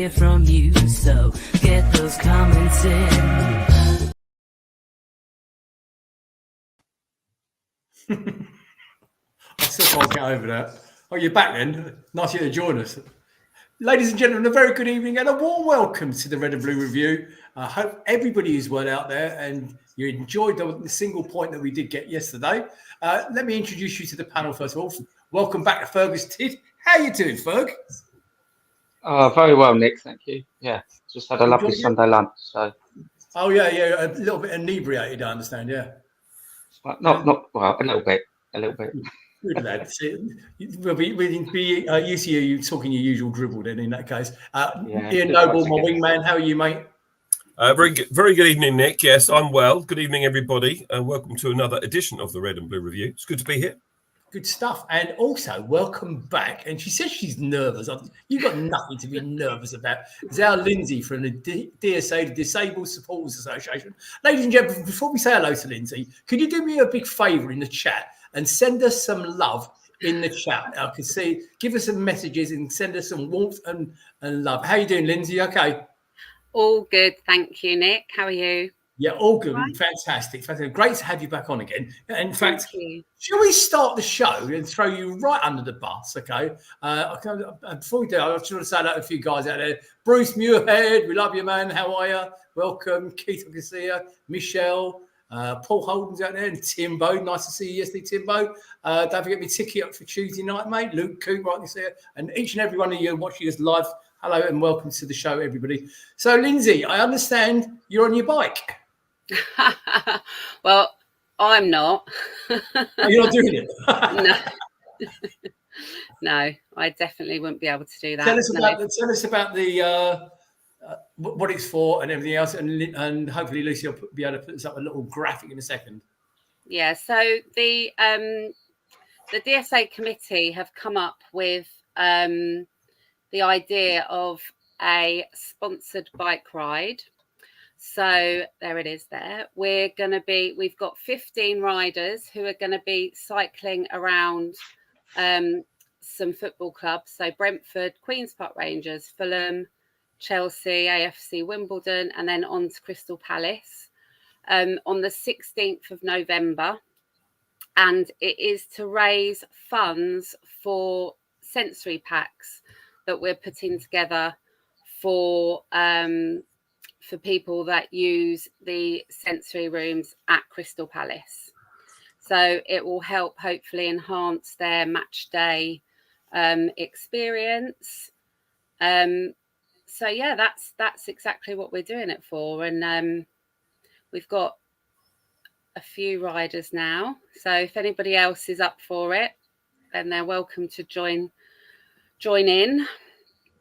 hear from you, so get those comments in. I still can't get over that. Oh, you're back then. Nice of you to join us. Ladies and gentlemen, a very good evening and a warm welcome to the Red and Blue Review. I hope everybody is well out there and you enjoyed the single point that we did get yesterday. Let me introduce you to the panel first of all. Welcome back to Fergus Tid. How you doing, Ferg? Very well, Nick. Thank you. Yeah, just had a lovely Sunday lunch. So. Oh yeah, a little bit inebriated, I understand. Yeah. Not well, a little bit. Good lad. We'll be used to you talking your usual dribble then. In that case, Ian Noble, my wingman. How are you, mate? Very good evening, Nick. Yes, I'm well. Good evening, everybody, and welcome to another edition of the Red and Blue Review. It's good to be here. Good stuff. And also, welcome back. And she says she's nervous. You've got nothing to be nervous about. It's our Lyndsey from the DSA, the Disabled Supporters Association. Ladies and gentlemen, before we say hello to Lyndsey, could you do me a big favour in the chat and send us some love in the chat? I can see, give us some messages and send us some warmth and love. How are you doing, Lyndsey? Okay. All good. Thank you, Nick. How are you? Yeah, all good. Right. Fantastic. Great to have you back on again. In fact, shall we start the show and throw you right under the bus, okay? Before we do, I just want to say hello to a few guys out there. Bruce Muirhead, we love you, man. How are you? Welcome. Keith, I can see you. Michelle, Paul Holden's out there, and Timbo. Nice to see you yesterday, Timbo. Don't forget me ticket up for Tuesday night, mate. Luke Coop, right this here. And each and every one of you watching us live, hello and welcome to the show, everybody. So, Lyndsey, I understand you're on your bike. Well, I'm not. You're not doing it? No. No, I definitely wouldn't be able to do that. Tell us about the what it's for and everything else, and hopefully Lucy will be able to put us up a little graphic in a second. Yeah, so the DSA committee have come up with the idea of a sponsored bike ride. So there it is there. We've got 15 riders who are going to be cycling around some football clubs. So Brentford, Queen's Park Rangers, Fulham, Chelsea, AFC Wimbledon, and then on to Crystal Palace on the 16th of November. And it is to raise funds for sensory packs that we're putting together for people that use the sensory rooms at Crystal Palace. So it will help hopefully enhance their match day experience. So yeah, that's exactly what we're doing it for. And we've got a few riders now. So if anybody else is up for it, then they're welcome to join in.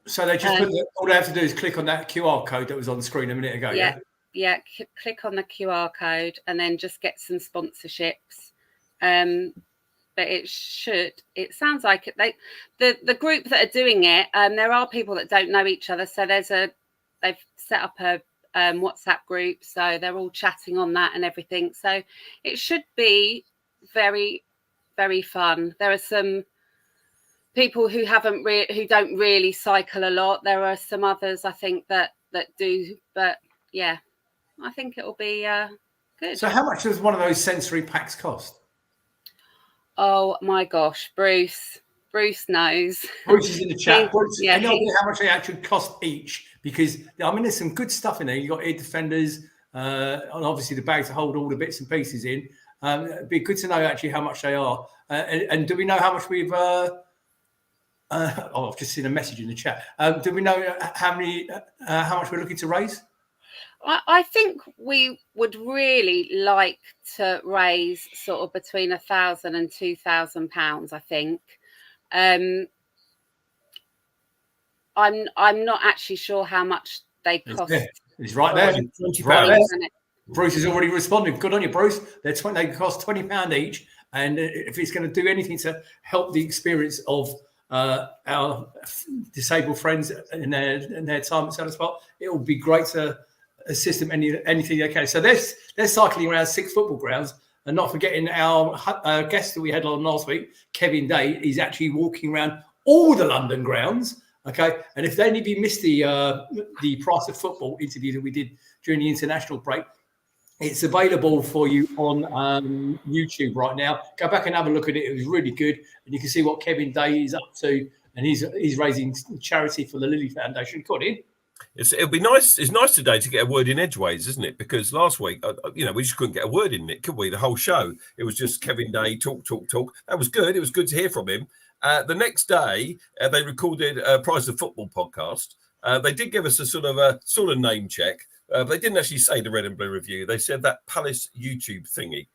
So they just all they have to do is click on that QR code that was on the screen a minute ago. Yeah. Click on the QR code and then just get some sponsorships. But it sounds like the group that are doing it. There are people that don't know each other, so they've set up a WhatsApp group, so they're all chatting on that and everything. So it should be very, very fun. There are some people who who don't really cycle a lot. There are some others I think that do, but yeah, I think it'll be good. So how much does one of those sensory packs cost? Oh my gosh, Bruce knows. Bruce is in the chat. Bruce, I know how much they actually cost each, because I mean there's some good stuff in there. You've got ear defenders, and obviously the bag to hold all the bits and pieces in. It'd be good to know actually how much they are. And do we know how much we've I've just seen a message in the chat. Do we know how much we're looking to raise? I think we would really like to raise sort of between £1,000 and £2,000. I think. I'm not actually sure how much they cost. It's right there. £20. Bruce is already responding. Good on you, Bruce. They cost £20 each, and if it's going to do anything to help the experience of our disabled friends in their time at Sellers Park, it will be great to assist them anything they can. So they're cycling around 6 football grounds, and not forgetting our guest that we had on last week, Kevin Day, is actually walking around all the London grounds Okay, and if any of you missed the Price of Football interview that we did during the international break, it's available for you on YouTube right now. Go back and have a look at it. It was really good, and you can see what Kevin Day is up to, and he's raising charity for the Lily Foundation. Got in. It'll be nice. It's nice today to get a word in edgeways, isn't it? Because last week, we just couldn't get a word in, Nick, could we? The whole show, it was just Kevin Day talk. That was good. It was good to hear from him. The next day, they recorded a Price of Football podcast. They did give us a sort of name check. But they didn't actually say the Red and Blue Review. They said that Palace YouTube thingy,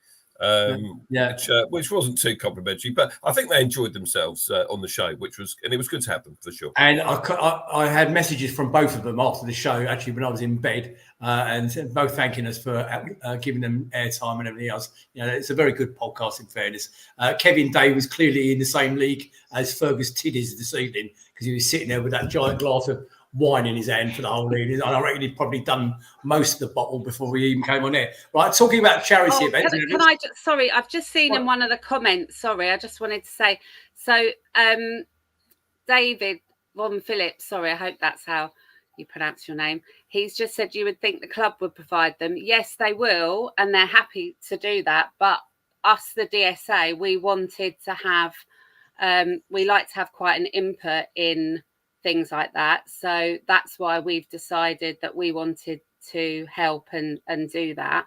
which wasn't too complimentary. But I think they enjoyed themselves on the show, and it was good to have them for sure. And I had messages from both of them after the show, actually, when I was in bed, and both thanking us for giving them airtime and everything else. It's a very good podcast, in fairness. Kevin Day was clearly in the same league as Fergus Tiddies this evening, because he was sitting there with that giant glass of wine in his hand for the whole evening. I reckon he'd probably done most of the bottle before we even came on air. Right, talking about charity events. Can I just, sorry, I've just seen in one of the comments, sorry, I just wanted to say, so David Von Phillips, sorry, I hope that's how you pronounce your name. He's just said you would think the club would provide them. Yes, they will, and they're happy to do that. But us, the DSA, we wanted to have, we like to have quite an input in things like that. So that's why we've decided that we wanted to help and do that.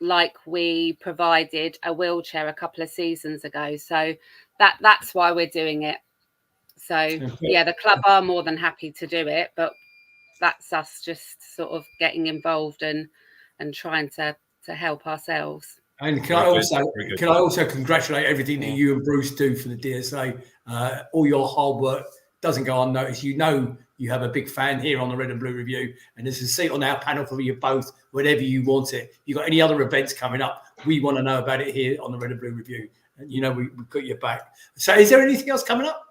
Like we provided a wheelchair a couple of seasons ago. So that's why we're doing it. So yeah, the club are more than happy to do it, but that's us just sort of getting involved and trying to help ourselves. And can I also congratulate everything that you and Bruce do for the DSA. All your hard work doesn't go unnoticed. You have a big fan here on the Red and Blue Review, and there's a seat on our panel for you both whenever you want it. You got any other events coming up? We want to know about it here on the Red and Blue Review. And we've got your back. So is there anything else coming up?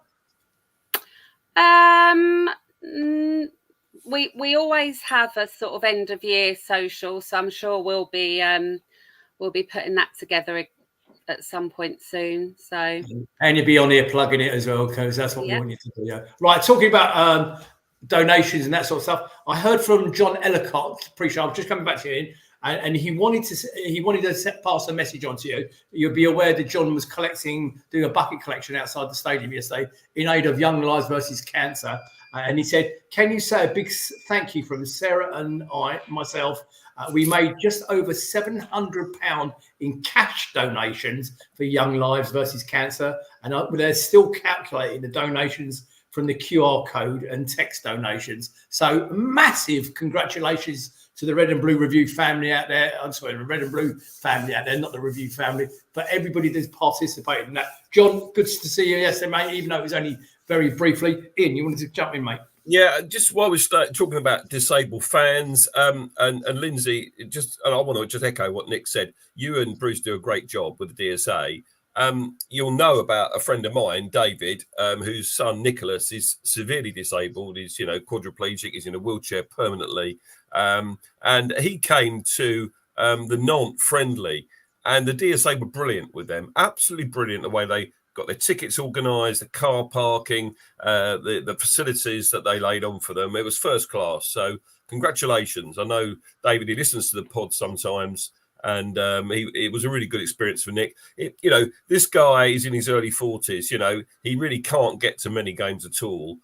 We always have a sort of end of year social, so I'm sure we'll be putting that together at some point soon. So and you'll be on here plugging it as well, because that's what we want you to do. Yeah. Right, talking about donations and that sort of stuff. I heard from John Ellicott. Appreciate. I'm just coming back to you, and he wanted to pass a message on to you. You'll be aware that John was doing a bucket collection outside the stadium yesterday in aid of Young Lives versus Cancer. And he said, "Can you say a big thank you from Sarah and myself? We made just over £700 in cash donations for Young Lives versus Cancer, and they're still calculating the donations from the QR code and text donations. So massive congratulations to the Red and Blue Review family out there. I'm sorry, the Red and Blue family out there, not the Review family, but everybody that's participated in that. John, good to see you yesterday, mate, even though it was only very briefly. Ian, you wanted to jump in, mate? Yeah, just while we start talking about disabled fans, and Lyndsey, and I want to just echo what Nick said. You and Bruce do a great job with the DSA. You'll know about a friend of mine, David, whose son Nicholas is severely disabled. He's quadriplegic. He's in a wheelchair permanently, and he came to the Nantes friendly, and the DSA were brilliant with them. Absolutely brilliant the way they got their tickets organised, the car parking, the facilities that they laid on for them. It was first class. So congratulations. I know, David, he listens to the pod sometimes, and it was a really good experience for Nick. This guy is in his early 40s. He really can't get to many games at all.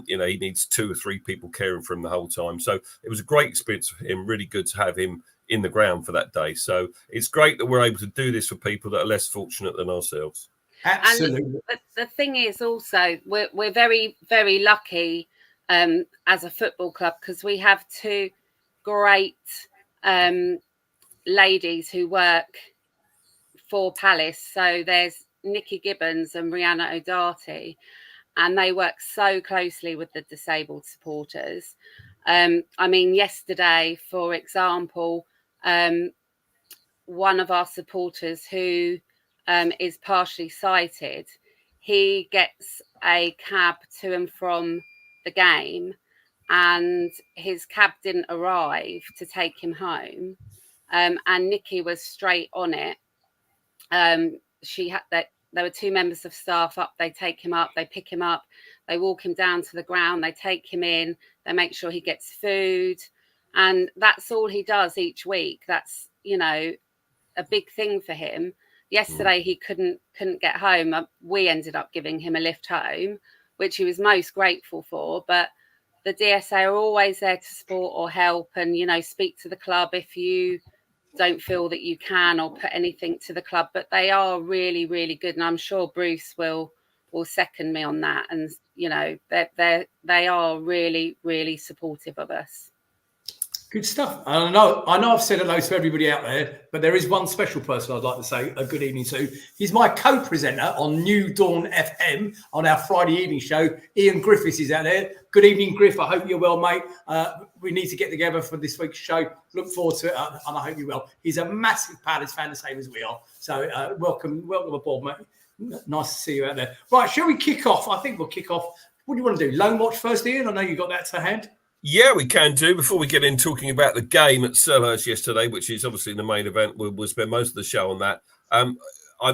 He needs 2 or 3 people caring for him the whole time. So it was a great experience for him. Really good to have him in the ground for that day. So it's great that we're able to do this for people that are less fortunate than ourselves. Absolutely. And the thing is also we're very, very lucky as a football club, because we have 2 great ladies who work for Palace. So there's Nikki Gibbons and Rihanna O'Darty, and they work so closely with the disabled supporters. Yesterday, for example, one of our supporters who is partially sighted, he gets a cab to and from the game, and his cab didn't arrive to take him home, and Nikki was straight on it. She had that. There were 2 members of staff up. They take him up, they pick him up, They walk him down to the ground, they take him in, they make sure he gets food, and that's all he does each week. That's, you know, a big thing for him. Yesterday he couldn't get home. We ended up giving him a lift home, which he was most grateful for. But the DSA are always there to support or help, and, you know, speak to the club if you don't feel that you can, or put anything to the club. But they are really, really good, and I'm sure Bruce will second me on that. And, you know, they are really, really supportive of us. Good stuff. I know I've said hello to everybody out there, but there is one special person I'd like to say a good evening to. He's my co-presenter on New Dawn FM on our Friday evening show. Ian Griffiths is out there. Good evening, Griff. I hope you're well, mate. We need to get together for this week's show. Look forward to it, and I hope you're well. He's a massive Palace fan, the same as we are. So welcome aboard, mate. Nice to see you out there. Right, shall we kick off? I think we'll kick off. What do you want to do? Loan watch first, Ian? I know you got that to hand. Yeah, we can do. Before we get in talking about the game at Selhurst yesterday, which is obviously the main event, we'll spend most of the show on that.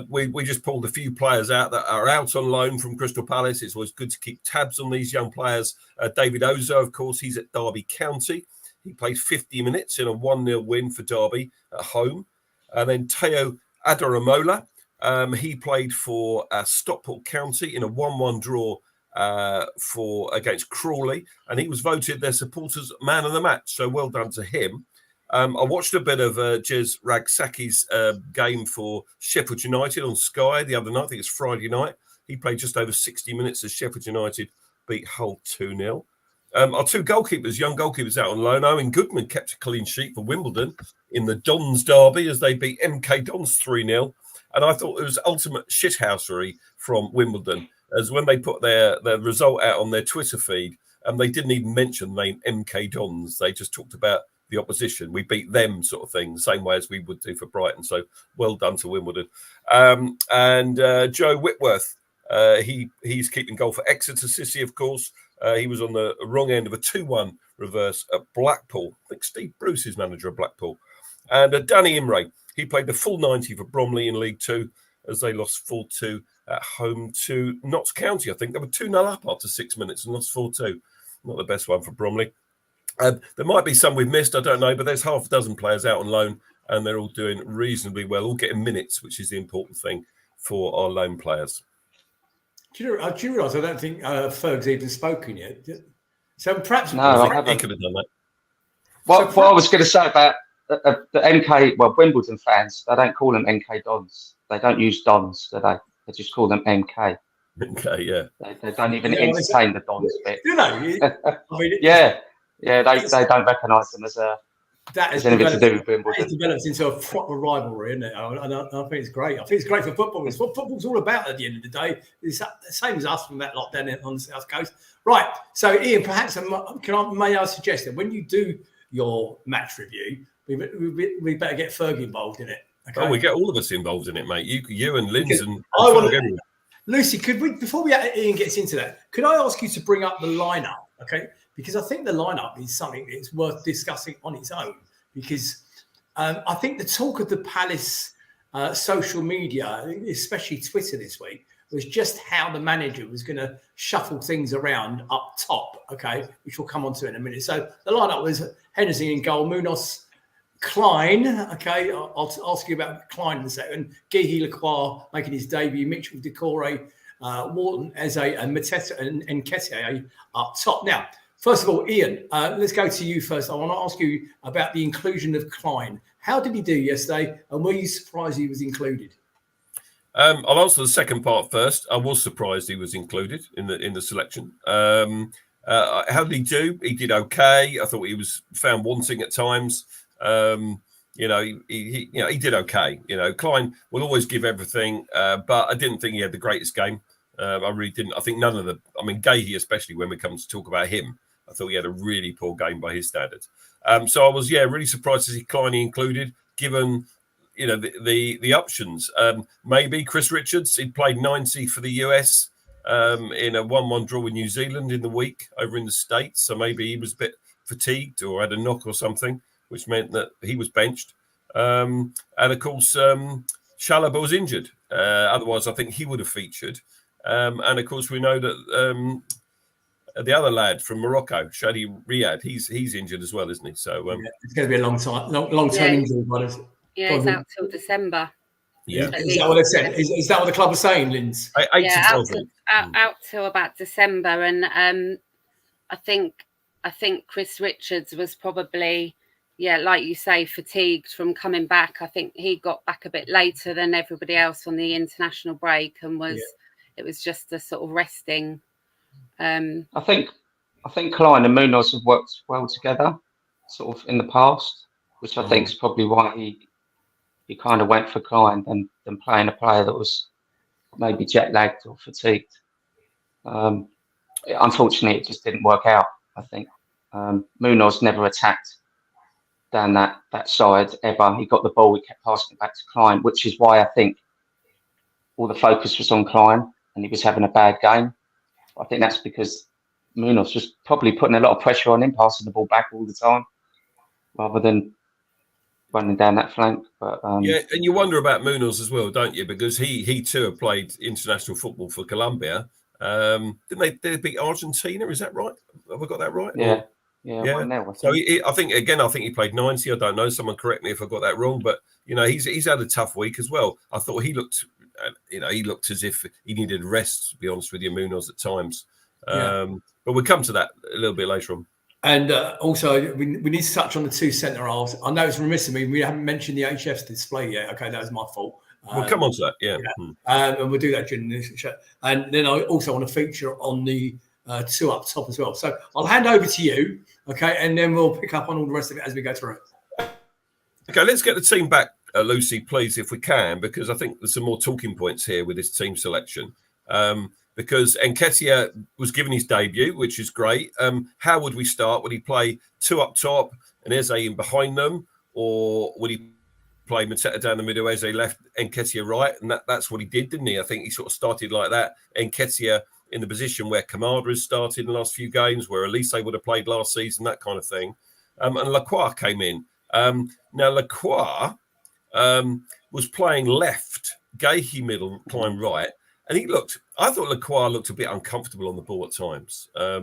We just pulled a few players out that are out on loan from Crystal Palace. It's always good to keep tabs on these young players. David Ozo, of course, he's at Derby County. He played 50 minutes in a 1-0 win for Derby at home. And then Teo Adaramola, he played for Stockport County in a 1-1 draw against Crawley, and he was voted their supporters man of the match. So well done to him. I watched a bit of Jez Ragsaki's game for Sheffield United on Sky the other night. I think it's Friday night. He played just over 60 minutes as Sheffield United beat Hull 2-0. Our two goalkeepers, young goalkeepers out on loan. Owen Goodman kept a clean sheet for Wimbledon in the Dons derby as they beat MK Dons 3-0. And I thought it was ultimate shithousery from Wimbledon, as when they put their result out on their Twitter feed, they didn't even mention the name MK Dons. They just talked about the opposition. We beat them, sort of thing, the same way as we would do for Brighton. So well done to Wimbledon. And Joe Whitworth, he's keeping goal for Exeter City, of course. He was on the wrong end of a 2-1 reverse at Blackpool. I think Steve Bruce is manager of Blackpool. And Danny Imray, he played the full 90 for Bromley in League Two as they lost 4-2 at home to Notts County. I think they were 2-0 up after 6 minutes and lost 4-2. Not the best one for Bromley. There might be some we've missed, I don't know, but there's half a dozen players out on loan and they're all doing reasonably well, all getting minutes, which is the important thing for our loan players. Do you realise I don't think Ferg's even spoken yet? So perhaps... No, I haven't. He could have done that. What I was going to say about the MK, Wimbledon fans, they don't call them MK Dons. They don't use Dons, do they? They just call them MK. Okay, yeah. They don't even entertain the Dons bit. You know, yeah, they don't recognise them as anything to do with Wimbledon. It's developed into a proper rivalry, isn't it? And I think it's great. I think it's great for football. It's what football's all about at the end of the day. It's the same as us from that lot down on the South Coast. Right. So, Ian, perhaps may I suggest that when you do your match review, we better get Fergie involved in it. Okay? Oh, we get all of us involved in it, mate. You and Linz and Lucy, could we, before Ian gets into that, could I ask you to bring up the lineup? Okay, because I think the lineup is something that's worth discussing on its own. Because I think the talk of the Palace social media, especially Twitter this week, was just how the manager was going to shuffle things around up top. Okay, which we'll come on to in a minute. So the lineup was Henderson in goal, Munoz, Klein, okay, I'll ask you about Klein in a second. Guéhi Lacroix making his debut, Mitchell Decore, Wharton, Eze, and Mateta and Nketiah up top. Now, first of all, Ian, let's go to you first. I want to ask you about the inclusion of Klein. How did he do yesterday, and were you surprised he was included? I'll answer the second part first. I was surprised he was included in the selection. How did he do? He did okay. I thought he was found wanting at times. He did okay. Klein will always give everything, but I didn't think he had the greatest game. I really didn't. I think none of Guéhi, especially when we come to talk about him, I thought he had a really poor game by his standards. So I was, really surprised to see Klein included, given, the options. Maybe Chris Richards, he played 90 for the US in a 1-1 draw with New Zealand in the week over in the States. So maybe he was a bit fatigued or had a knock or something, which meant that he was benched. And of course, Chalobah was injured. Otherwise, I think he would have featured. And of course, we know that the other lad from Morocco, Shadi Riyad, he's injured as well, isn't he? So it's going to be a long-term injury. Yeah, he's out till December. Yeah, is that what they said? Is that what the club are saying, Linz? 8 to 12 weeks. Out till about December, and I think Chris Richards was probably, like you say, fatigued from coming back. I think he got back a bit later than everybody else on the international break, and it was just a sort of resting. I think Klein and Munoz have worked well together, sort of in the past, which I think is probably why he kind of went for Klein than playing a player that was maybe jet lagged or fatigued. Unfortunately, it just didn't work out. I think Munoz never attacked down that side ever. He got the ball, he kept passing it back to Klein, which is why I think all the focus was on Klein and he was having a bad game. I think that's because Munoz was probably putting a lot of pressure on him, passing the ball back all the time, rather than running down that flank. But and you wonder about Munoz as well, don't you? Because he too have played international football for Colombia. Didn't they beat Argentina? Is that right? Have I got that right? Yeah. So I think he played 90. I don't know. Someone correct me if I got that wrong. But he's had a tough week as well. I thought he looked as if he needed rest. To be honest with you, Munoz at times. But we'll come to that a little bit later on. And also, we need to touch on the two centre halves. I know it's remiss of me. We haven't mentioned the HF's display yet. Okay, that was my fault. We'll come on to that, yeah. And we'll do that during this show. And then I also want to feature on the two up top as well. So I'll hand over to you, okay, and then we'll pick up on all the rest of it as we go through it. Okay, let's get the team back, Lucy, please, if we can, because I think there's some more talking points here with this team selection. Because Nketiah was given his debut, which is great. How would we start? Would he play two up top and Eze in behind them? Or would he play Mateta down the middle, Eze left, Nketiah right? And that's what he did, didn't he? I think he sort of started like that. Nketiah in the position where Kamara has started in the last few games, where Elise would have played last season, that kind of thing. And Lacroix came in. Now, Lacroix was playing left, Gahey middle, Klein right. And I thought Lacroix looked a bit uncomfortable on the ball at times. I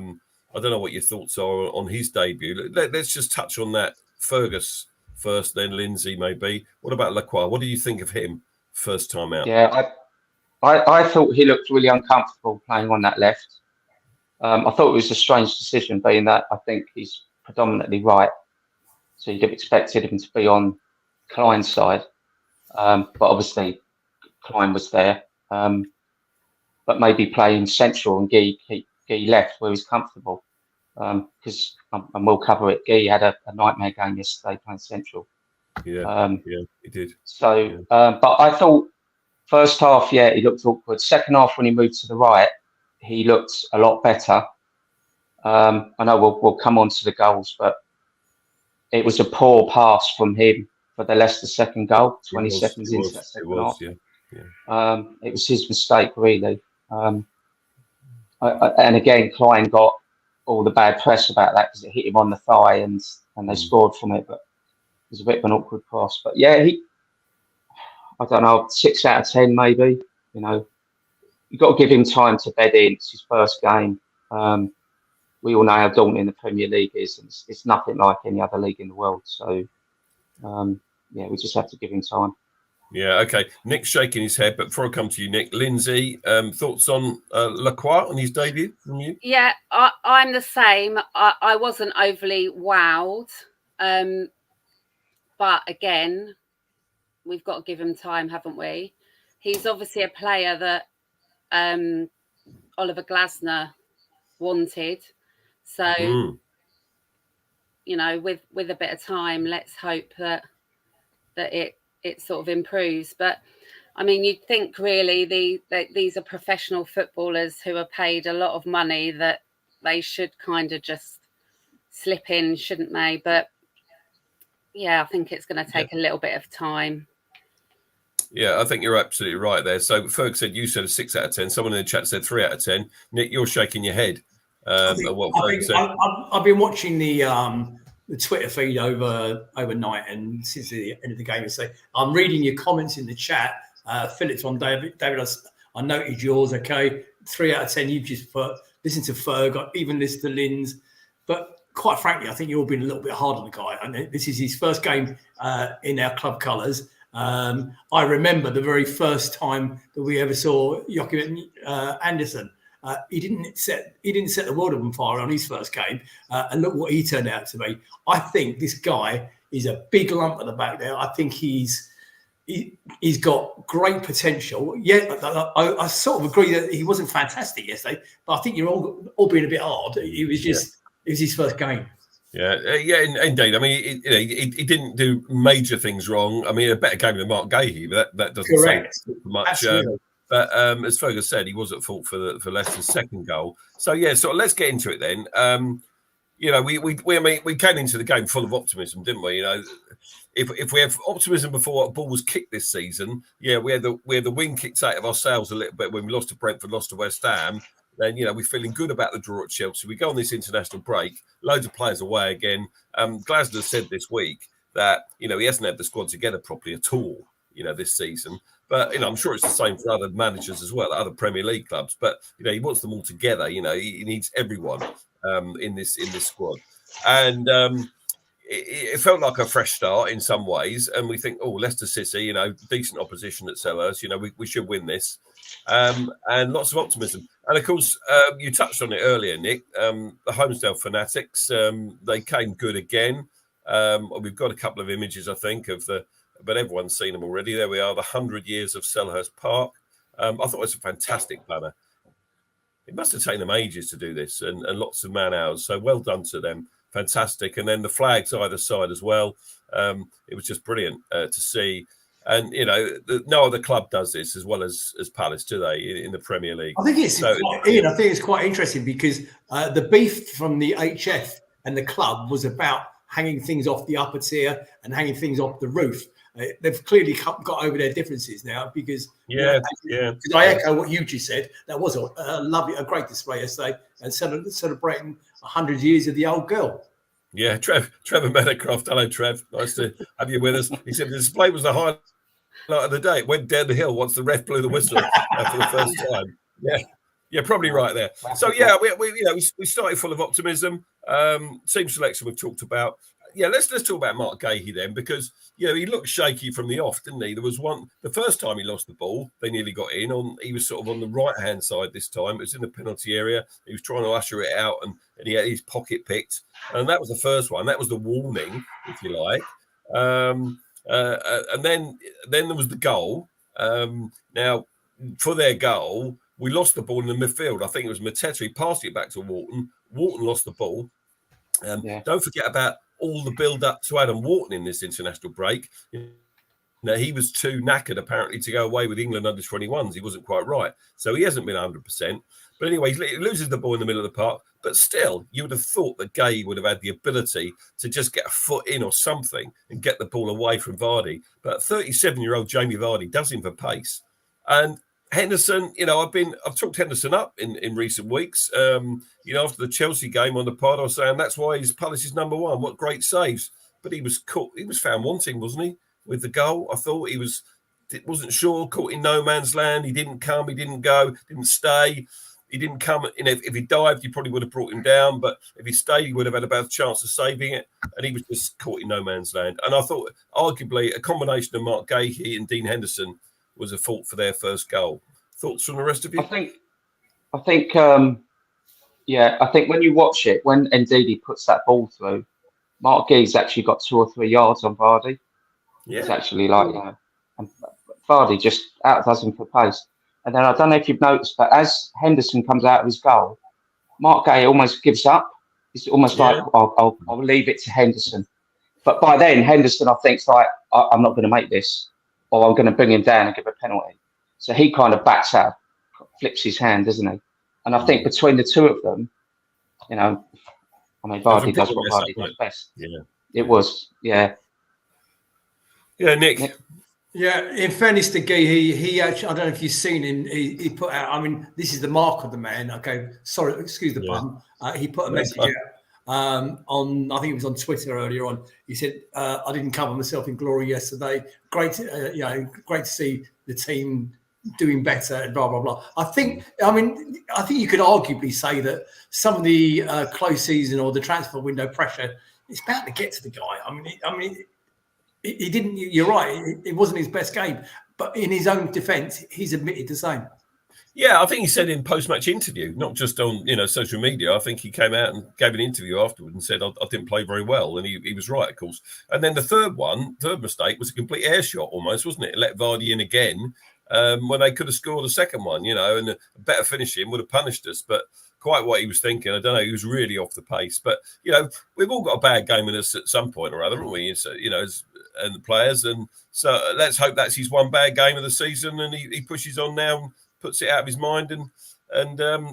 don't know what your thoughts are on his debut. Let's just touch on that. Fergus first, then Lyndsey maybe. What about Lacroix? What do you think of him first time out? Yeah, I thought he looked really uncomfortable playing on that left. I thought it was a strange decision, being that I think he's predominantly right. So you'd have expected him to be on Klein's side. But obviously, Klein was there. But maybe playing central and Guy left where he's comfortable. Because, and we'll cover it, Guy had a nightmare game yesterday playing central. Yeah, he did. So, but I thought first half, he looked awkward. Second half, when he moved to the right, he looked a lot better. I know we'll come on to the goals, but it was a poor pass from him for the Leicester second goal, 20 seconds into that second half. It was his mistake, really. And again, Klein got all the bad press about that because it hit him on the thigh and they scored from it. But it was a bit of an awkward cross. But yeah, I don't know, 6 out of 10 maybe. You've got to give him time to bed in. It's his first game. We all know how daunting the Premier League is. And it's nothing like any other league in the world. So, we just have to give him time. Yeah, okay. Nick's shaking his head, but before I come to you, Nick, Lyndsey, thoughts on Lacroix on his debut from you? Yeah, I'm the same. I wasn't overly wowed. But again, we've got to give him time, haven't we? He's obviously a player that Oliver Glasner wanted. So, with a bit of time, let's hope that it sort of improves. But I mean, you'd think really that these are professional footballers who are paid a lot of money, that they should kind of just slip in, shouldn't they? But yeah, I think it's going to take a little bit of time. Yeah, I think you're absolutely right there. So Ferg said, you said a 6 out of 10. Someone in the chat said 3 out of 10. Nick, you're shaking your head at what Ferg said. I've been watching the Twitter feed overnight and since the end of the game. So I'm reading your comments in the chat. Phillips on David, I noted yours. Okay, 3 out of 10. You've just put listen to Ferg, I even listen to Lyns, but quite frankly, I think you're all been a little bit hard on the guy. And this is his first game in our club colours. I remember the very first time that we ever saw Joachim Andersen. He didn't set the world on fire on his first game, and look what he turned out to be. I think this guy is a big lump at the back there. I think he's got great potential. Yeah, I sort of agree that he wasn't fantastic yesterday, but I think you're all being a bit hard. It was his first game. Yeah, indeed. I mean, he didn't do major things wrong. I mean, a better game than Mark Gahey, but that doesn't say much. But as Fergus said, he was at fault for Leicester's second goal. So yeah, so let's get into it then. We came into the game full of optimism, didn't we? You know, if we have optimism before a ball was kicked this season, yeah, we had the wind kicked out of our sails a little bit when we lost to Brentford, lost to West Ham. Then, you know, we're feeling good about the draw at Chelsea. We go on this international break, loads of players away again. Glasner said this week that, you know, he hasn't had the squad together properly at all, you know, this season. But, you know, I'm sure it's the same for other managers as well, other Premier League clubs. But, you know, he wants them all together. You know, he needs everyone in this squad. And it felt like a fresh start in some ways. And we think, Leicester City, you know, decent opposition at Selhurst. You know, we should win this. And lots of optimism. And of course, you touched on it earlier, Nick. The Holmesdale Fanatics, they came good again. We've got a couple of images, I think, but everyone's seen them already. There we are, the 100 years of Selhurst Park. I thought it was a fantastic banner. It must have taken them ages to do this and lots of man hours. So well done to them. Fantastic. And then the flags either side as well. It was just brilliant to see. And, you know, no other club does this as well as Palace, do they, in the Premier League? I think it's quite interesting because the beef from the HF and the club was about hanging things off the upper tier and hanging things off the roof. They've clearly got over their differences now because Because I echo what you just said. That was a great display yesterday and celebrating 100 years of the old girl. Yeah, Trevor Meadowcroft. Hello, Trev. Nice to have you with us. He said the display was the highlight of the day. It went down the hill once the ref blew the whistle for the first time. Yeah, probably right there. So yeah, we started full of optimism. Team selection we've talked about. Yeah, let's talk about Mark Gahey then, because he looked shaky from the off, didn't he? There was the first time he lost the ball, they nearly got in. He was sort of on the right hand side this time. It was in the penalty area. He was trying to usher it out, and he had his pocket picked. And that was the first one. That was the warning, if you like. And then there was the goal. Now, for their goal, we lost the ball in the midfield. I think it was Mateta. He passed it back to Wharton. Wharton lost the ball. Don't forget about all the build-up to Adam Wharton in this international break. Now, he was too knackered, apparently, to go away with England under 21s. He wasn't quite right. So he hasn't been 100%. But anyway, he loses the ball in the middle of the park. But still, you would have thought that Gahey would have had the ability to just get a foot in or something and get the ball away from Vardy. But 37-year-old Jamie Vardy does him for pace. And Henderson, I've talked Henderson up in recent weeks. After the Chelsea game on the pod, I was saying that's why he's Palace's number one. What great saves! But he was caught. He was found wanting, wasn't he? With the goal, I thought wasn't sure. Caught in no man's land. He didn't come. He didn't go. Didn't stay. He didn't come. If he dived, you probably would have brought him down. But if he stayed, he would have had a better chance of saving it. And he was just caught in no man's land. And I thought, arguably, a combination of Mark Gahey and Dean Henderson was a fault for their first goal. Thoughts from the rest of you? I think when you watch it, when Ndidi puts that ball through, Mark Gahey's actually got 2 or 3 yards on Vardy. Yeah. It's actually and Vardy just outdoes him for pace. And then I don't know if you've noticed, but as Henderson comes out of his goal, Mark Gahey almost gives up. It's almost like, I'll leave it to Henderson. But by then, Henderson, I think, is like, I'm not going to make this, or I'm going to bring him down and give a penalty. So he kind of backs out, flips his hand, doesn't he? And I think between the two of them, Vardy does what Vardy does best. Yeah. It was, yeah. Yeah, Nick. Yeah, in fairness to Gahey, he actually, I don't know if you've seen him, he put out, this is the mark of the man. Okay, sorry, excuse the pun. He put a message out on, I think it was on Twitter earlier on. He said, I didn't cover myself in glory yesterday. Great to see the team doing better and blah blah blah. I think you could arguably say that some of the close season or the transfer window pressure is bound to get to the guy. He didn't. You're right. It wasn't his best game, but in his own defence, he's admitted the same. Yeah, I think he said in post-match interview, not just on social media. I think he came out and gave an interview afterward and said, I didn't play very well. And he was right, of course. And then the third mistake was a complete air shot almost, wasn't it? It let Vardy in again when they could have scored a second one, and a better finishing would have punished us. But quite what he was thinking, I don't know, he was really off the pace. But, we've all got a bad game in us at some point or other, haven't we? So, and the players. And so let's hope that's his one bad game of the season and he pushes on now and puts it out of his mind and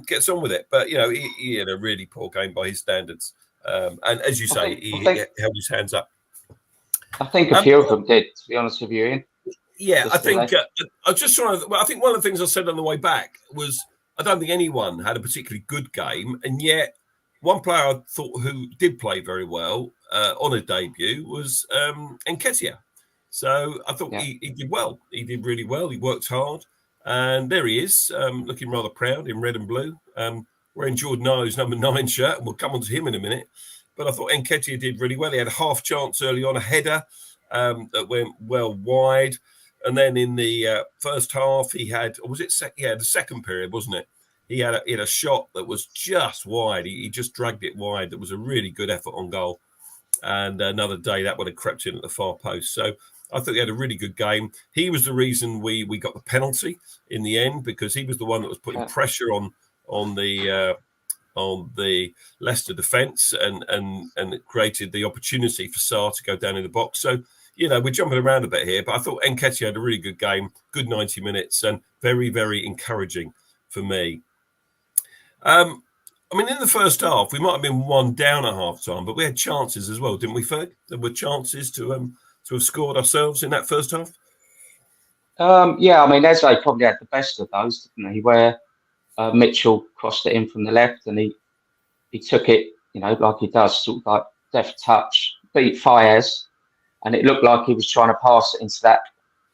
gets on with it. But, he had a really poor game by his standards. And as you say, he held his hands up. I think a few of them did, to be honest with you, Ian. Yeah, I think I was just trying to. Well, I think one of the things I said on the way back was I don't think anyone had a particularly good game, and yet one player I thought who did play very well on a debut was Nketiah. So I thought he did well. He did really well. He worked hard, and there he is, looking rather proud in red and blue, wearing Jordan Ayew's number 9 shirt, and we'll come on to him in a minute. But I thought Nketiah did really well. He had a half chance early on, a header that went well wide. And then in the first half, he had, or was it? The second period, wasn't it? He had a shot that was just wide. He just dragged it wide. That was a really good effort on goal. And another day that would have crept in at the far post. So I thought he had a really good game. He was the reason we got the penalty in the end, because he was the one that was putting pressure on the Leicester defence and it created the opportunity for Sarr to go down in the box. So, we're jumping around a bit here, but I thought Nketiah had a really good game, good 90 minutes, and very, very encouraging for me. In the first half, we might have been 1 down at half time, but we had chances as well, didn't we, Ferg? There were chances to have scored ourselves in that first half. Eze probably had the best of those, didn't he? Where Mitchell crossed it in from the left, and he took it, like he does, sort of like deft touch, beat Fayez. And it looked like he was trying to pass it into that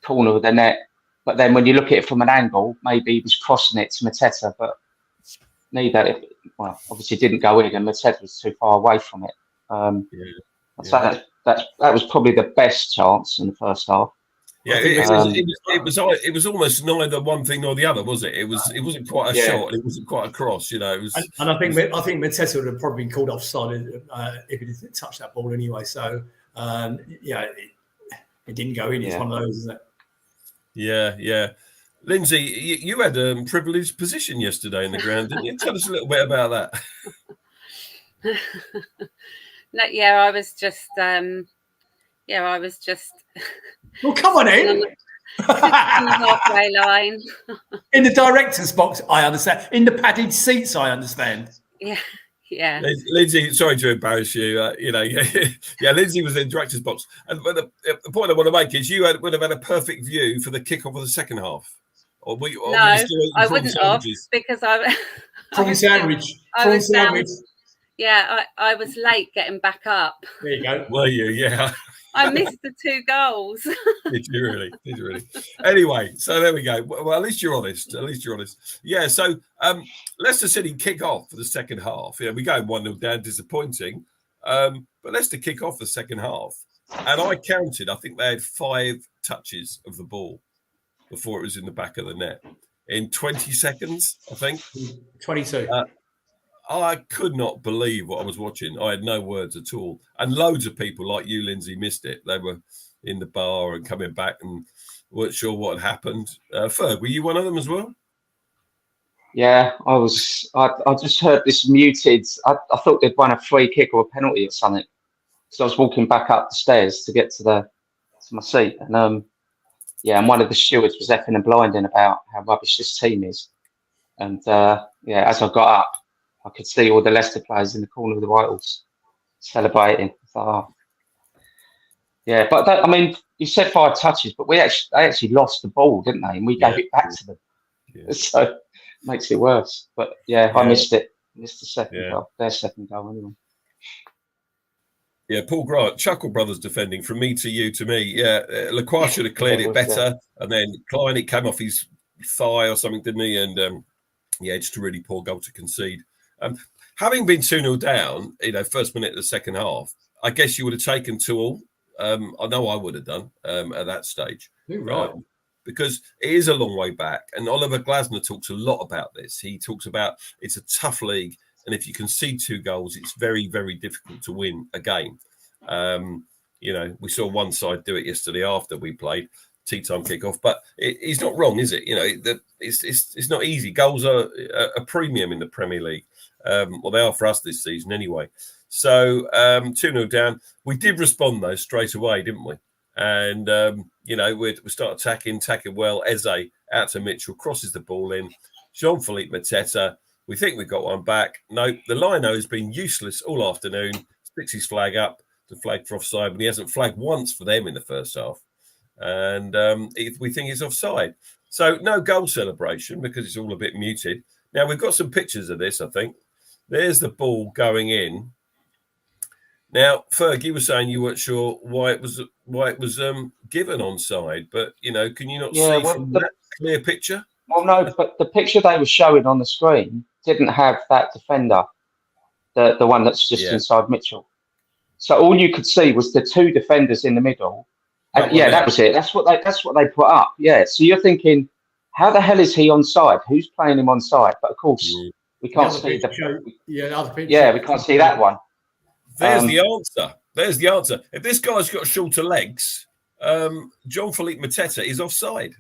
corner of the net. But then when you look at it from an angle, maybe he was crossing it to Mateta, but neither, obviously didn't go in and Mateta was too far away from it. So that was probably the best chance in the first half. Yeah, it was almost neither one thing nor the other, was it? It wasn't quite a shot, and it wasn't quite a cross. It was. And I think Mateta would have probably been called offside if he didn't touch that ball anyway. So it didn't go in. It's one of those, isn't it? Yeah. Lyndsey, you had a privileged position yesterday in the ground, didn't you? Tell us a little bit about that. I was just. Well, come on in. On the halfway line. In the director's box, I understand. In the padded seats, I understand. Yeah. Lyndsey, sorry to embarrass you. Lyndsey was in the director's box. And but the point I want to make is you would have had a perfect view for the kickoff of the second half. I wouldn't have, because prawn sandwich. I was late getting back up. There you go. Were you? Yeah. I missed the 2 goals. Did you really? Anyway, so there we go. Well, at least you're honest. Yeah, so Leicester City kick off for the second half. We go 1-0 down, disappointing. But Leicester kick off the second half. And I counted, I think they had 5 touches of the ball before it was in the back of the net. In 20 seconds, I think. 22. I could not believe what I was watching. I had no words at all. And loads of people like you, Lyndsey, missed it. They were in the bar and coming back and weren't sure what had happened. Ferg, were you one of them as well? Yeah, I was. I just heard this muted. I thought they'd won a free kick or a penalty or something. So I was walking back up the stairs to get to my seat. And and one of the stewards was effing and blinding about how rubbish this team is. And as I got up, I could see all the Leicester players in the corner of the Whitehorse celebrating. But you said 5 touches, but they actually lost the ball, didn't they? And we gave it back to them. Yeah. So it makes it worse. But I missed it. Missed the second goal. Their second goal anyway. Yeah, Paul Grant, Chuckle Brothers defending from me to you to me. Yeah, Lacroix should have cleared it better. And then Klein, it came off his thigh or something, didn't he? And yeah, just a really poor goal to concede. Having been 2-0 down, first minute of the second half, I guess you would have taken 2-2. I know I would have done at that stage. You're right. Because it is a long way back. And Oliver Glasner talks a lot about this. He talks about it's a tough league. And if you concede 2 goals, it's very, very difficult to win a game. We saw one side do it yesterday after we played tea time kickoff. But he's not wrong, is it? It's not easy. Goals are a premium in the Premier League. Well, they are for us this season anyway. So 2-0 down. We did respond, though, straight away, didn't we? And, we start attacking well. Eze out to Mitchell, crosses the ball in. Jean-Philippe Mateta. We think we've got one back. No, the lino has been useless all afternoon. Sticks his flag up to flag for offside, but he hasn't flagged once for them in the first half. And we think it's offside. So no goal celebration because it's all a bit muted. Now, we've got some pictures of this, I think. There's the ball going in. Now, Ferg, you were saying you weren't sure why it was given onside, but can you not see from that clear picture? Well, no, but the picture they were showing on the screen didn't have that defender, the one that's just inside Mitchell. So all you could see was the 2 defenders in the middle. And that was it. That's what they put up. Yeah. So you're thinking, how the hell is he onside? Who's playing him onside? But of course, we can't see the other picture. Yeah, we can't see that one. There's the answer. There's the answer. If this guy's got shorter legs, Jean-Philippe Mateta is offside.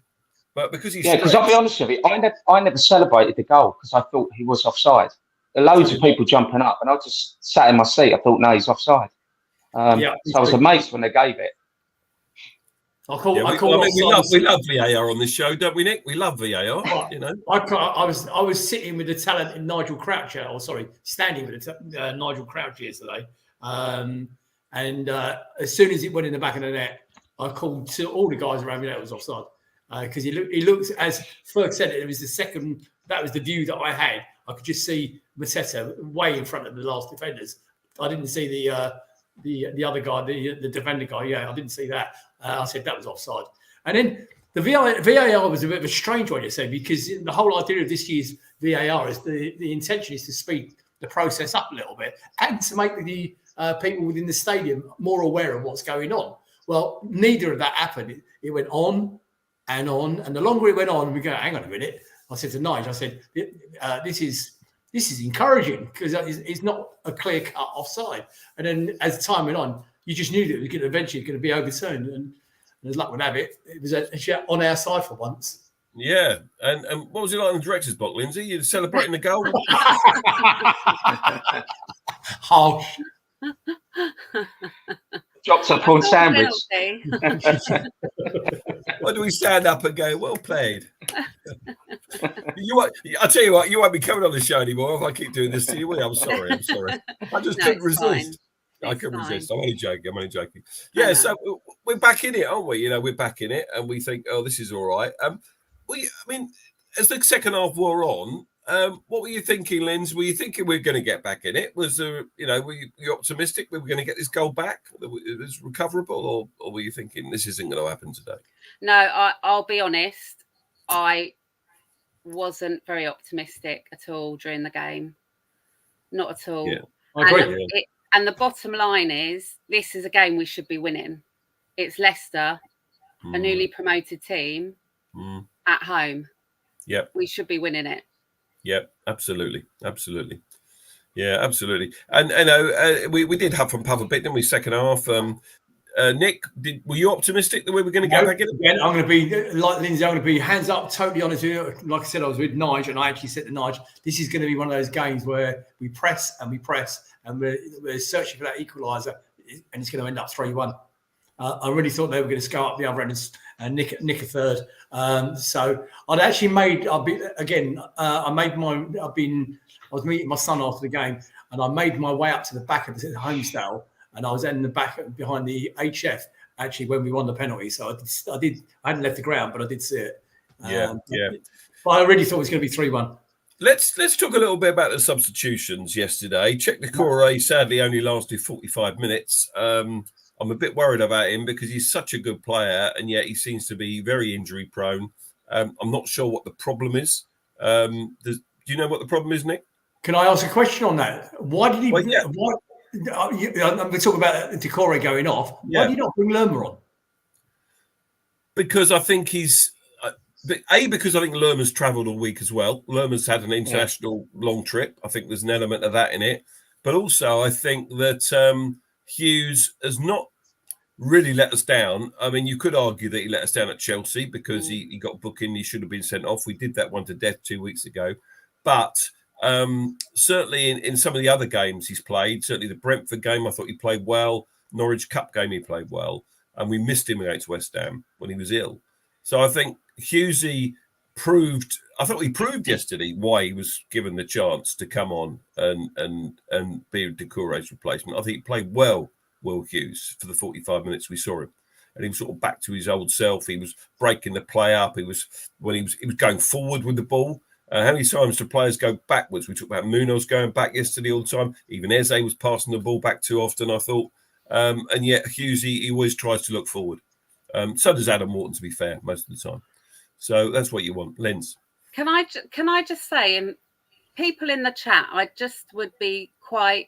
But because he's because I'll be honest with you, I never celebrated the goal because I thought he was offside. There are loads of people jumping up, and I just sat in my seat. I thought, no, he's offside. So I was amazed when they gave it. We love VAR on this show, don't we, Nick? We love VAR. I was sitting with the talented Nigel Croucher, standing with Nigel Croucher yesterday, and as soon as it went in the back of the net, I called to all the guys around me that it was offside. Because he looked, as Ferg said, it was the second. That was the view that I had. I could just see Mateta way in front of the last defenders. I didn't see the other guy, the defender guy. Yeah, I didn't see that. I said that was offside. And then the VAR was a bit of a strange one, you say, because the whole idea of this year's VAR is the intention is to speed the process up a little bit and to make the people within the stadium more aware of what's going on. Well, neither of that happened. It went on. And the longer it went on, we go, hang on a minute. I said to Nigel, this is encouraging because it's not a clear cut offside. And then as time went on, you just knew that it was going to eventually going to be overturned. And as luck would have it, it was on our side for once. Yeah. And what was it like in the director's box, Lyndsey? You celebrating the goal? Harsh. Dropped a prawn sandwich. Why do we stand up and go, well played? I tell you what, you won't be coming on the show anymore if I keep doing this to you. I'm sorry. I just couldn't resist. I couldn't resist. I'm only joking. Yeah, so we're back in it, aren't we? We're back in it and we think, oh, this is all right. As the second half wore on, what were you thinking, Linz? Were you thinking we're going to get back in it? Was there, were you optimistic we were going to get this goal back? It was recoverable, or were you thinking this isn't going to happen today? No, I'll be honest. I wasn't very optimistic at all during the game. Not at all. Yeah, I agree. And the bottom line is, this is a game we should be winning. It's Leicester, a newly promoted team, at home. Yep. We should be winning it. Yeah, absolutely. Yeah, absolutely. And we did huff and puff a bit, didn't we? Second half. Nick, were you optimistic that we were going to get back in it? Again, I'm going to be like Lyndsey. I'm going to be hands up, totally honest with you. Like I said, I was with Nigel, and I actually said to Nigel, "This is going to be one of those games where we press, and we're searching for that equaliser, and it's going to end up 3-1." I really thought they were going to go up the other end and nick a third. So I'd actually made. I was meeting my son after the game, and I made my way up to the back of the Homestale, and I was in the back behind the HF actually when we won the penalty. So I hadn't left the ground, but I did see it. Yeah. But I really thought it was going to be 3-1. Let's talk a little bit about the substitutions yesterday. Cheikh sadly only lasted 45 minutes. I'm a bit worried about him because he's such a good player, and yet he seems to be very injury prone. I'm not sure what the problem is. Do you know what the problem is, Nick? Can I ask a question on that? Why did he? Well, yeah. We're talking about Decore going off. Yeah. Why did he not bring Lerma on? Because I think because I think Lerma's travelled all week as well. Lerma's had an international long trip. I think there's an element of that in it. But also, I think that Hughes has not really let us down. I mean, you could argue that he let us down at Chelsea because he got booked in. He should have been sent off. We did that one to death 2 weeks ago. But certainly in some of the other games he's played, certainly the Brentford game, I thought he played well. Norwich Cup game, he played well. And we missed him against West Ham when he was ill. So I think Hughesy proved yesterday why he was given the chance to come on and be Decore's replacement. I think he played well, Will Hughes, for the 45 minutes we saw him. And he was sort of back to his old self. He was breaking the play up. He was going forward with the ball. How many times do players go backwards? We talked about Munoz going back yesterday all the time. Even Eze was passing the ball back too often, I thought. And yet Hughesy, he always tries to look forward. So does Adam Morton, to be fair, most of the time. So that's what you want. Lens. Can I just say, people in the chat, I just would be quite...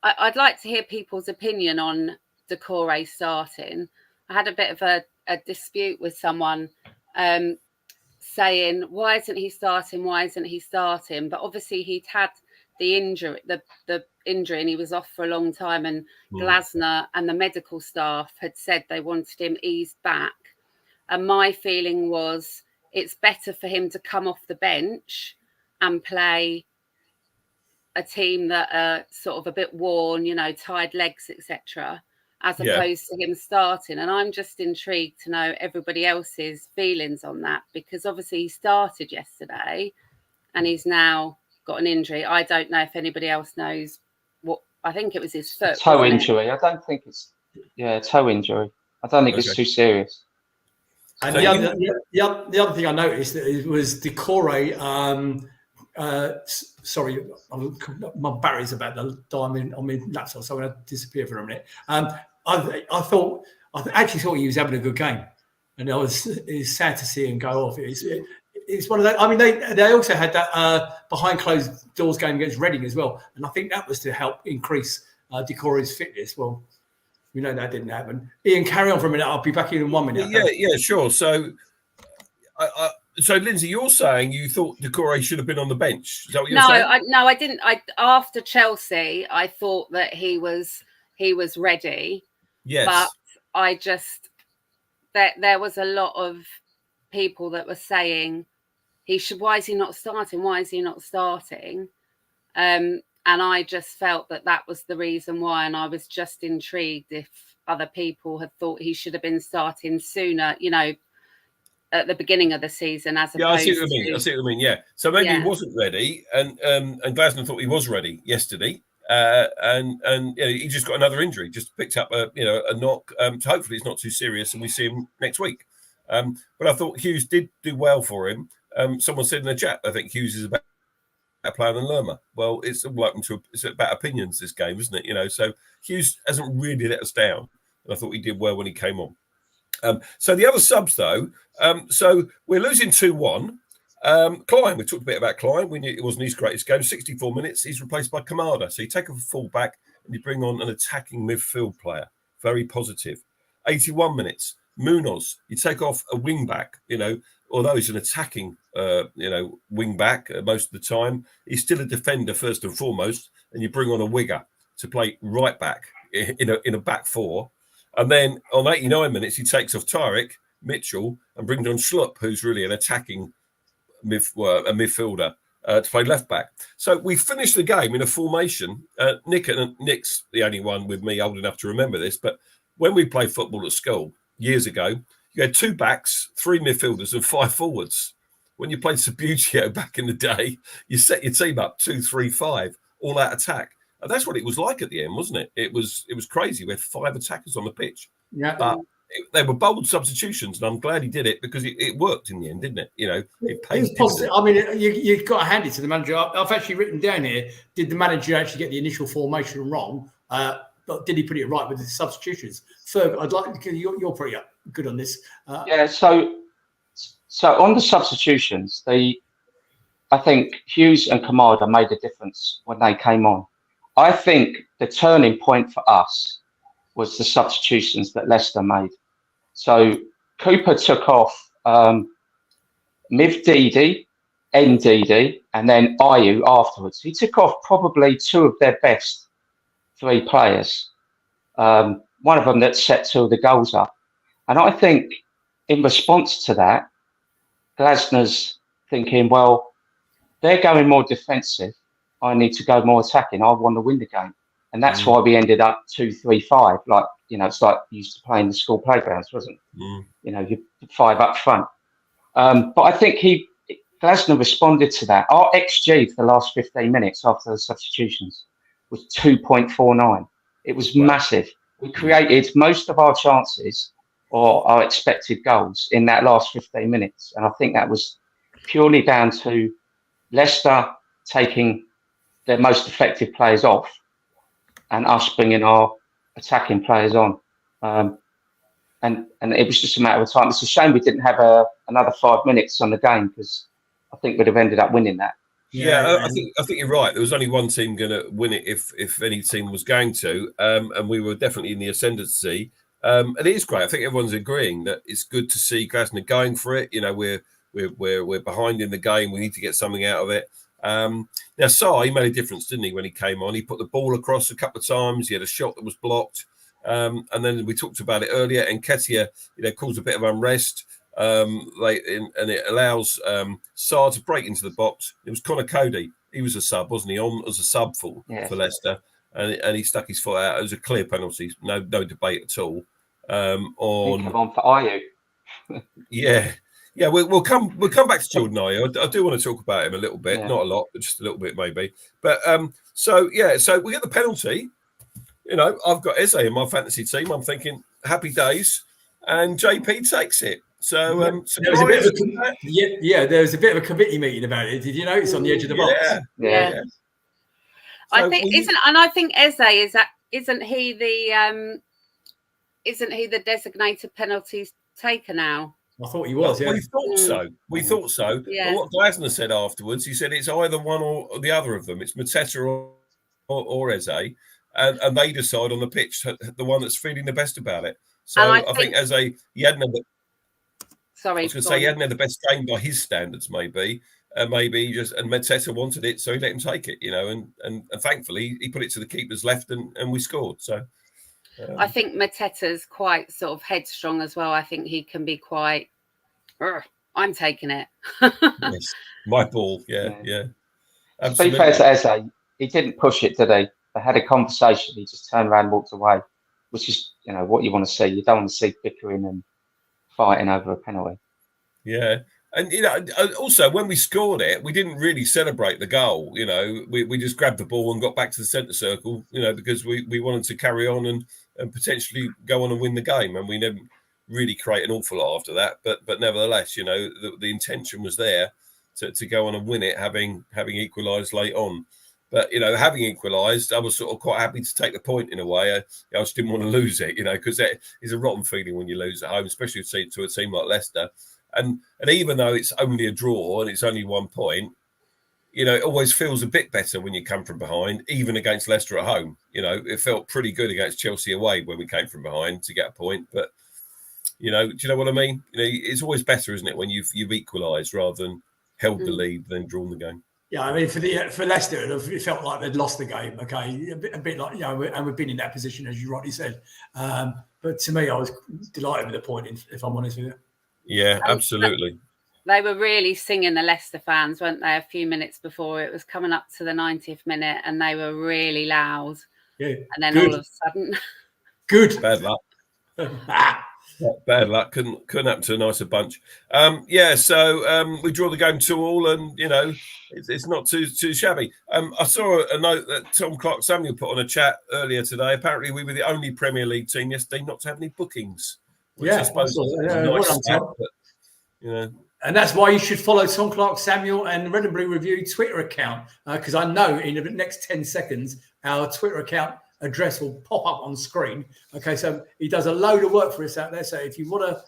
I'd like to hear people's opinion on Decore starting. I had a bit of a dispute with someone saying, why isn't he starting? Why isn't he starting? But obviously he'd had the injury, the injury, and he was off for a long time. And Glasner and the medical staff had said they wanted him eased back. And my feeling was it's better for him to come off the bench and play a team that are sort of a bit worn, tired legs, etc., as opposed to him starting. And I'm just intrigued to know everybody else's feelings on that, because obviously he started yesterday and he's now got an injury. I don't know if anybody else knows what. I think it was his foot. Toe injury. I don't think it's toe injury. I don't think it's too serious. And the other thing I noticed that was Decore. Sorry, my battery's about to die on my laptop, so I'm going to disappear for a minute. I actually thought he was having a good game, and it's sad to see him go off. It's one of those. I mean, they also had that behind closed doors game against Reading as well, and I think that was to help increase Decore's fitness. Well, we know that didn't happen. Ian, carry on for a minute. I'll be back in 1 minute. Yeah, sure. So, So, Lyndsey, you're saying you thought Decore should have been on the bench? Is that what you're saying? No, I didn't. After Chelsea, I thought that he was ready. Yes, but I just there was a lot of people that were saying he should. Why is he not starting? Why is he not starting? And I just felt that was the reason why. And I was just intrigued if other people had thought he should have been starting sooner. At the beginning of the season, as opposed I see what I mean. Yeah. So maybe he wasn't ready, and Glasner thought he was ready yesterday, and he just got another injury, just picked up a knock. So hopefully it's not too serious, and we see him next week. But I thought Hughes did do well for him. Someone said in the chat, I think Hughes is a better player than Lerma. Well, it's all open to it's about opinions, this game, isn't it? So Hughes hasn't really let us down, and I thought he did well when he came on. So the other subs, though, so we're losing 2-1. Klein, we talked a bit about Klein. We knew it wasn't his greatest game. 64 minutes, he's replaced by Kamada. So you take a full back and you bring on an attacking midfield player. Very positive. 81 minutes, Munoz. You take off a wing back, although he's an attacking, wing back most of the time. He's still a defender first and foremost. And you bring on a winger to play right back in a back four. And then on 89 minutes, he takes off Tyrick, Mitchell, and brings on Schlupp, who's really an attacking midfielder, to play left back. So we finished the game in a formation. Nick's the only one with me old enough to remember this, but when we played football at school years ago, you had 2 backs, 3 midfielders, and 5 forwards. When you played Subbuteo back in the day, you set your team up 2-3-5, all out attack. And that's what it was like at the end, wasn't it? It was crazy. We had 5 attackers on the pitch. Yeah. But they were bold substitutions, and I'm glad he did it because it worked in the end, didn't it? It paid. It was I mean, you've got to hand it to the manager. I've actually written down here, did the manager actually get the initial formation wrong? But did he put it right with the substitutions? Ferg, I'd like, because you're pretty good on this. So on the substitutions, I think Hughes and Kamada made a difference when they came on. I think the turning point for us was the substitutions that Leicester made. So Cooper took off Miv Didi, Ndidi, and then Ayew afterwards. He took off probably two of their best three players. One of them that set two of the goals up. And I think in response to that, Glasner's thinking, well, they're going more defensive. I need to go more attacking. I want to win the game. And that's why we ended up 2-3-5. Like, it's like you used to play in the school playgrounds, wasn't it? You 5 up front. But I think Glasner responded to that. Our XG for the last 15 minutes after the substitutions was 2.49. It was massive. We created most of our chances or our expected goals in that last 15 minutes. And I think that was purely down to Leicester taking their most effective players off and us bringing our attacking players on. And it was just a matter of time. It's a shame we didn't have another 5 minutes on the game, because I think we'd have ended up winning that. Yeah, I think you're right. There was only one team going to win it if any team was going to, and we were definitely in the ascendancy. And it is great. I think everyone's agreeing that it's good to see Glasner going for it. We're behind in the game. We need to get something out of it. Now, Sarr, he made a difference, didn't he, when he came on? He put the ball across a couple of times. He had a shot that was blocked. And then we talked about it earlier. And Nketiah, caused a bit of unrest. And it allows Sarr to break into the box. It was Connor Cody. He was a sub, wasn't he? On as a sub for Leicester. And he stuck his foot out. It was a clear penalty. No debate at all. Come on for Ayew. Yeah, we'll come back to Jordan Ayew. I do want to talk about him a little bit, not a lot, but just a little bit maybe. But so we get the penalty. I've got Eze in my fantasy team. I'm thinking happy days, and JP takes it. So there was a bit of there was a bit of a committee meeting about it. Did you notice on the edge of the box? Yeah. I think I think Eze isn't he the designated penalties taker now? I thought he was. We thought so. Yeah. But what Glasner said afterwards, he said it's either one or the other of them. It's Mateta or Eze, and they decide on the pitch the one that's feeling the best about it. So I think Eze, he hadn't had he hadn't had the best game by his standards, maybe. Maybe Mateta wanted it, so he let him take it, and thankfully he put it to the keeper's left and we scored. So I think Mateta's quite sort of headstrong as well. I think he can be quite, I'm taking it. Yes, my ball, yeah. To be fair to Eze, he didn't push it, did he? They had a conversation, he just turned around and walked away, which is, what you want to see. You don't want to see bickering and fighting over a penalty. Yeah. And, also when we scored it, we didn't really celebrate the goal. We just grabbed the ball and got back to the centre circle, because we wanted to carry on and potentially go on and win the game. And we didn't really create an awful lot after that. But nevertheless, the intention was there to go on and win it, having equalised late on. But, having equalised, I was sort of quite happy to take the point in a way. I just didn't want to lose it, because it is a rotten feeling when you lose at home, especially to a team like Leicester. And even though it's only a draw and it's only 1 point, it always feels a bit better when you come from behind, even against Leicester at home. It felt pretty good against Chelsea away when we came from behind to get a point. But, do you know what I mean? It's always better, isn't it, when you've equalised rather than held the lead than drawn the game. Yeah, I mean, for Leicester, it felt like they'd lost the game. Okay, a bit like and we've been in that position, as you rightly said. But to me, I was delighted with the point, if I'm honest with you. Yeah, absolutely. They were really singing, the Leicester fans, weren't they, a few minutes before it was coming up to the 90th minute, and they were really loud. Yeah. And then all of a sudden... Good. Bad luck. Bad luck. Couldn't happen to a nicer bunch. So we draw the game 2-2, and, it's not too shabby. I saw a note that Tom Clark-Samuel put on a chat earlier today. Apparently, we were the only Premier League team yesterday not to have any bookings. I suppose and that's why you should follow Tom Clark-Samuel and Red and Blue Review Twitter account, because I know in the next 10 seconds our Twitter account address will pop up on screen. Okay, so he does a load of work for us out there. So if you want to,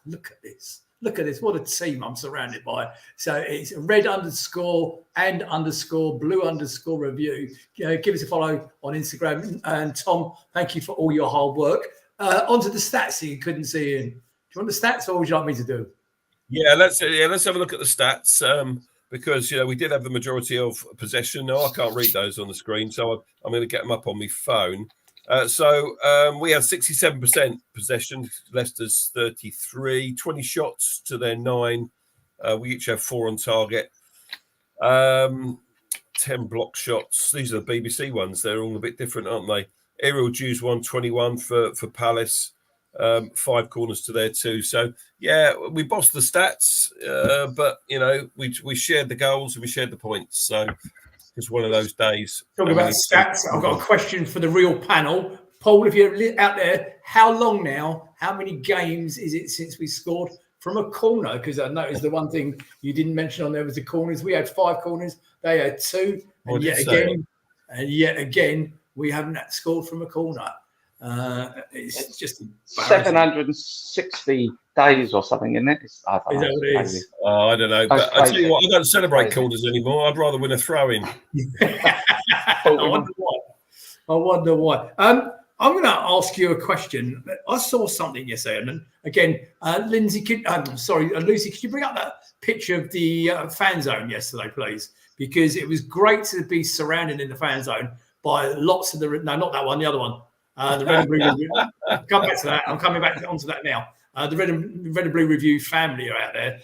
look at this. Look at this. What a team I'm surrounded by. So it's red_and_blue_review. Give us a follow on Instagram. And Tom, thank you for all your hard work. Onto the stats that you couldn't see in. Do you want the stats, or would you like me to do? Yeah, let's have a look at the stats. Because we did have the majority of possession. No, I can't read those on the screen, so I'm going to get them up on my phone. So we had 67% possession. Leicester's 33, 20 shots to their 9. We each have 4 on target. 10 block shots. These are the BBC ones. They're all a bit different, aren't they? Aerial dues 121 for Palace. 5 corners to their 2. So yeah, we bossed the stats, but we shared the goals and we shared the points. So it's one of those days. Talking about stats, I've got a question for the real panel. Paul, if you're out there, how long now? How many games is it since we scored from a corner? Because I noticed the one thing you didn't mention on there was the corners. We had 5 corners, they had 2, and yet again, we haven't scored from a corner. It's just 760 days or something, isn't it? I don't know. It is? I don't know. But I tell you what, I don't celebrate corners anymore. I'd rather win a throw-in. I wonder why. I'm going to ask you a question. I saw something yesterday, and again, Lucy, could you bring up that picture of the fan zone yesterday, please? Because it was great to be surrounded in the fan zone by lots of not that one, the other one. The Red and Blue Review. Come back to that. I'm coming back onto that now. The Red and Blue Review family are out there.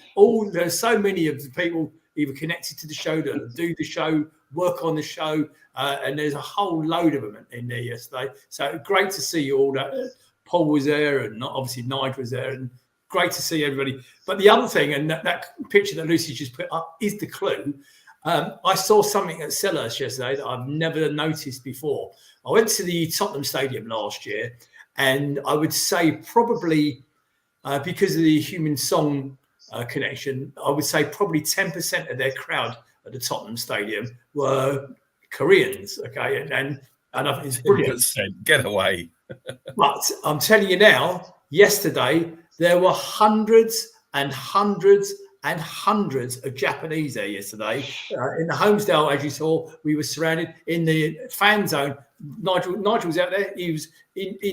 There's so many of the people either connected to the show that do the show, work on the show, and there's a whole load of them in there yesterday. So great to see you all. Paul was there, and obviously Nigel was there, and great to see everybody. But the other thing, and that picture that Lucy just put up, is the clue. I saw something at Selhurst yesterday that I've never noticed before. I went to the Tottenham Stadium last year, and I would say probably because of the Human Song connection, I would say probably 10% of their crowd at the Tottenham Stadium were Koreans. Okay, and I think it's brilliant. Get away. But I'm telling you now, yesterday there were hundreds and hundreds and hundreds of Japanese there yesterday. In the Homesdale, as you saw, we were surrounded. In the fan zone, Nigel was out there. He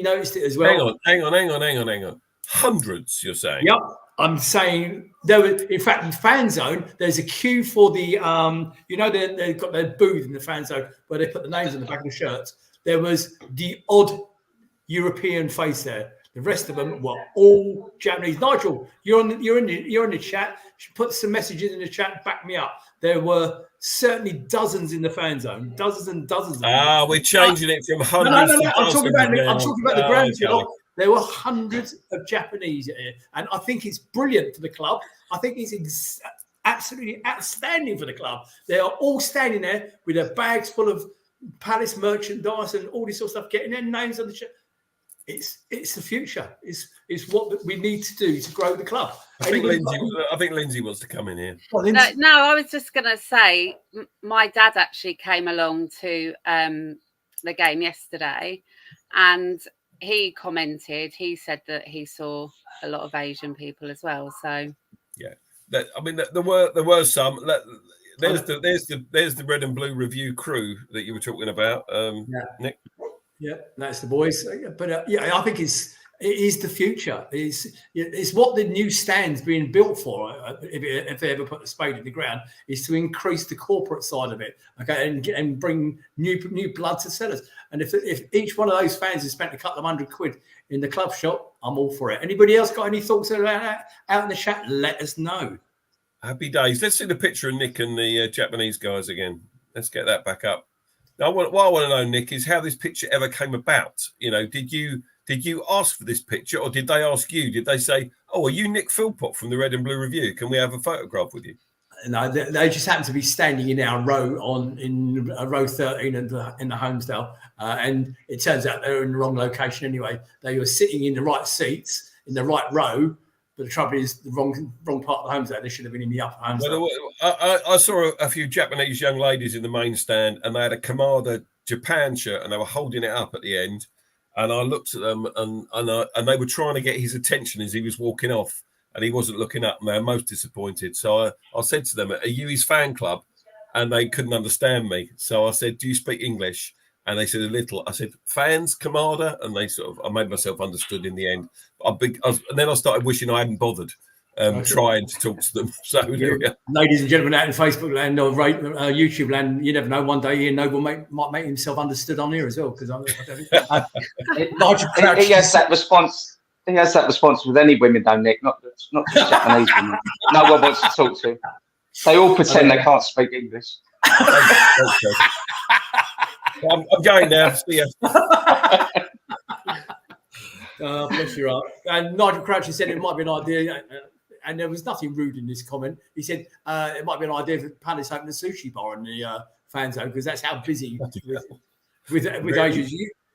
noticed it as well. Hang on. Hundreds, you're saying? Yep. I'm saying there were, in fact, in fan zone, there's a queue for the, they've got their booth in the fan zone where they put the names on the back of the shirts. There was the odd European face there. The rest of them were all Japanese. Nigel, you're in the chat. Put some messages in the chat. Back me up. There were certainly dozens in the fan zone. Dozens and dozens. We're changing it from hundreds. No. I'm talking about the ground floor. There were hundreds of Japanese here, and I think it's brilliant for the club. I think it's absolutely outstanding for the club. They are all standing there with their bags full of Palace merchandise and all this sort of stuff, getting their names on the shirt. It's the future. It's what we need to do to grow the club. I think Lyndsey wants to come in here. No, I was just going to say, my dad actually came along to the game yesterday, and he commented. He said that he saw a lot of Asian people as well. So yeah, there were some. There's the Red and Blue Review crew that you were talking about, Nick. Yeah, that's the boys. But I think it is the future. It's what the new stand's being built for. If they ever put a spade in the ground, is to increase the corporate side of it, okay, and bring new blood to Sellers. And if each one of those fans has spent a couple of £100 in the club shop, I'm all for it. Anybody else got any thoughts about that out in the chat? Let us know. Happy days. Let's see the picture of Nick and the Japanese guys again. Let's get that back up. Now, what I want to know, Nick, is how this picture ever came about. Did you ask for this picture, or did they ask you? Did they say, "Oh, are you Nick Philpott from the Red and Blue Review? Can we have a photograph with you?" No, they just happened to be standing in our row in row 13 in the Homesdale, and it turns out they were in the wrong location anyway. They were sitting in the right seats in the right row. But the trouble is the wrong part of the Homesdale. They should have been in the upper Homesdale. Well, I saw a few Japanese young ladies in the main stand, and they had a Kamada Japan shirt, and they were holding it up at the end. And I looked at them, and they were trying to get his attention as he was walking off. and he wasn't looking up, and they were most disappointed. So I said to them, "Are you his fan club?" And they couldn't understand me. So I said, "Do you speak English?" And they said a little. I said, "Fans, Kamada," and they I made myself understood in the end. And then I started wishing I hadn't bothered trying to talk to them. So ladies and gentlemen out in Facebook land or YouTube land, you never know. One day Ian Noble might make himself understood on here as well, because he has that response. He has that response with any women, though, Nick. Not just Japanese women. No one wants to talk to him. They all pretend they can't speak English. I'm going now. See ya. Bless your heart. And Nigel Crouch said it might be an idea, and there was nothing rude in this comment. He said it might be an idea for Palace open a sushi bar in the fan zone, because that's how busy with Asians.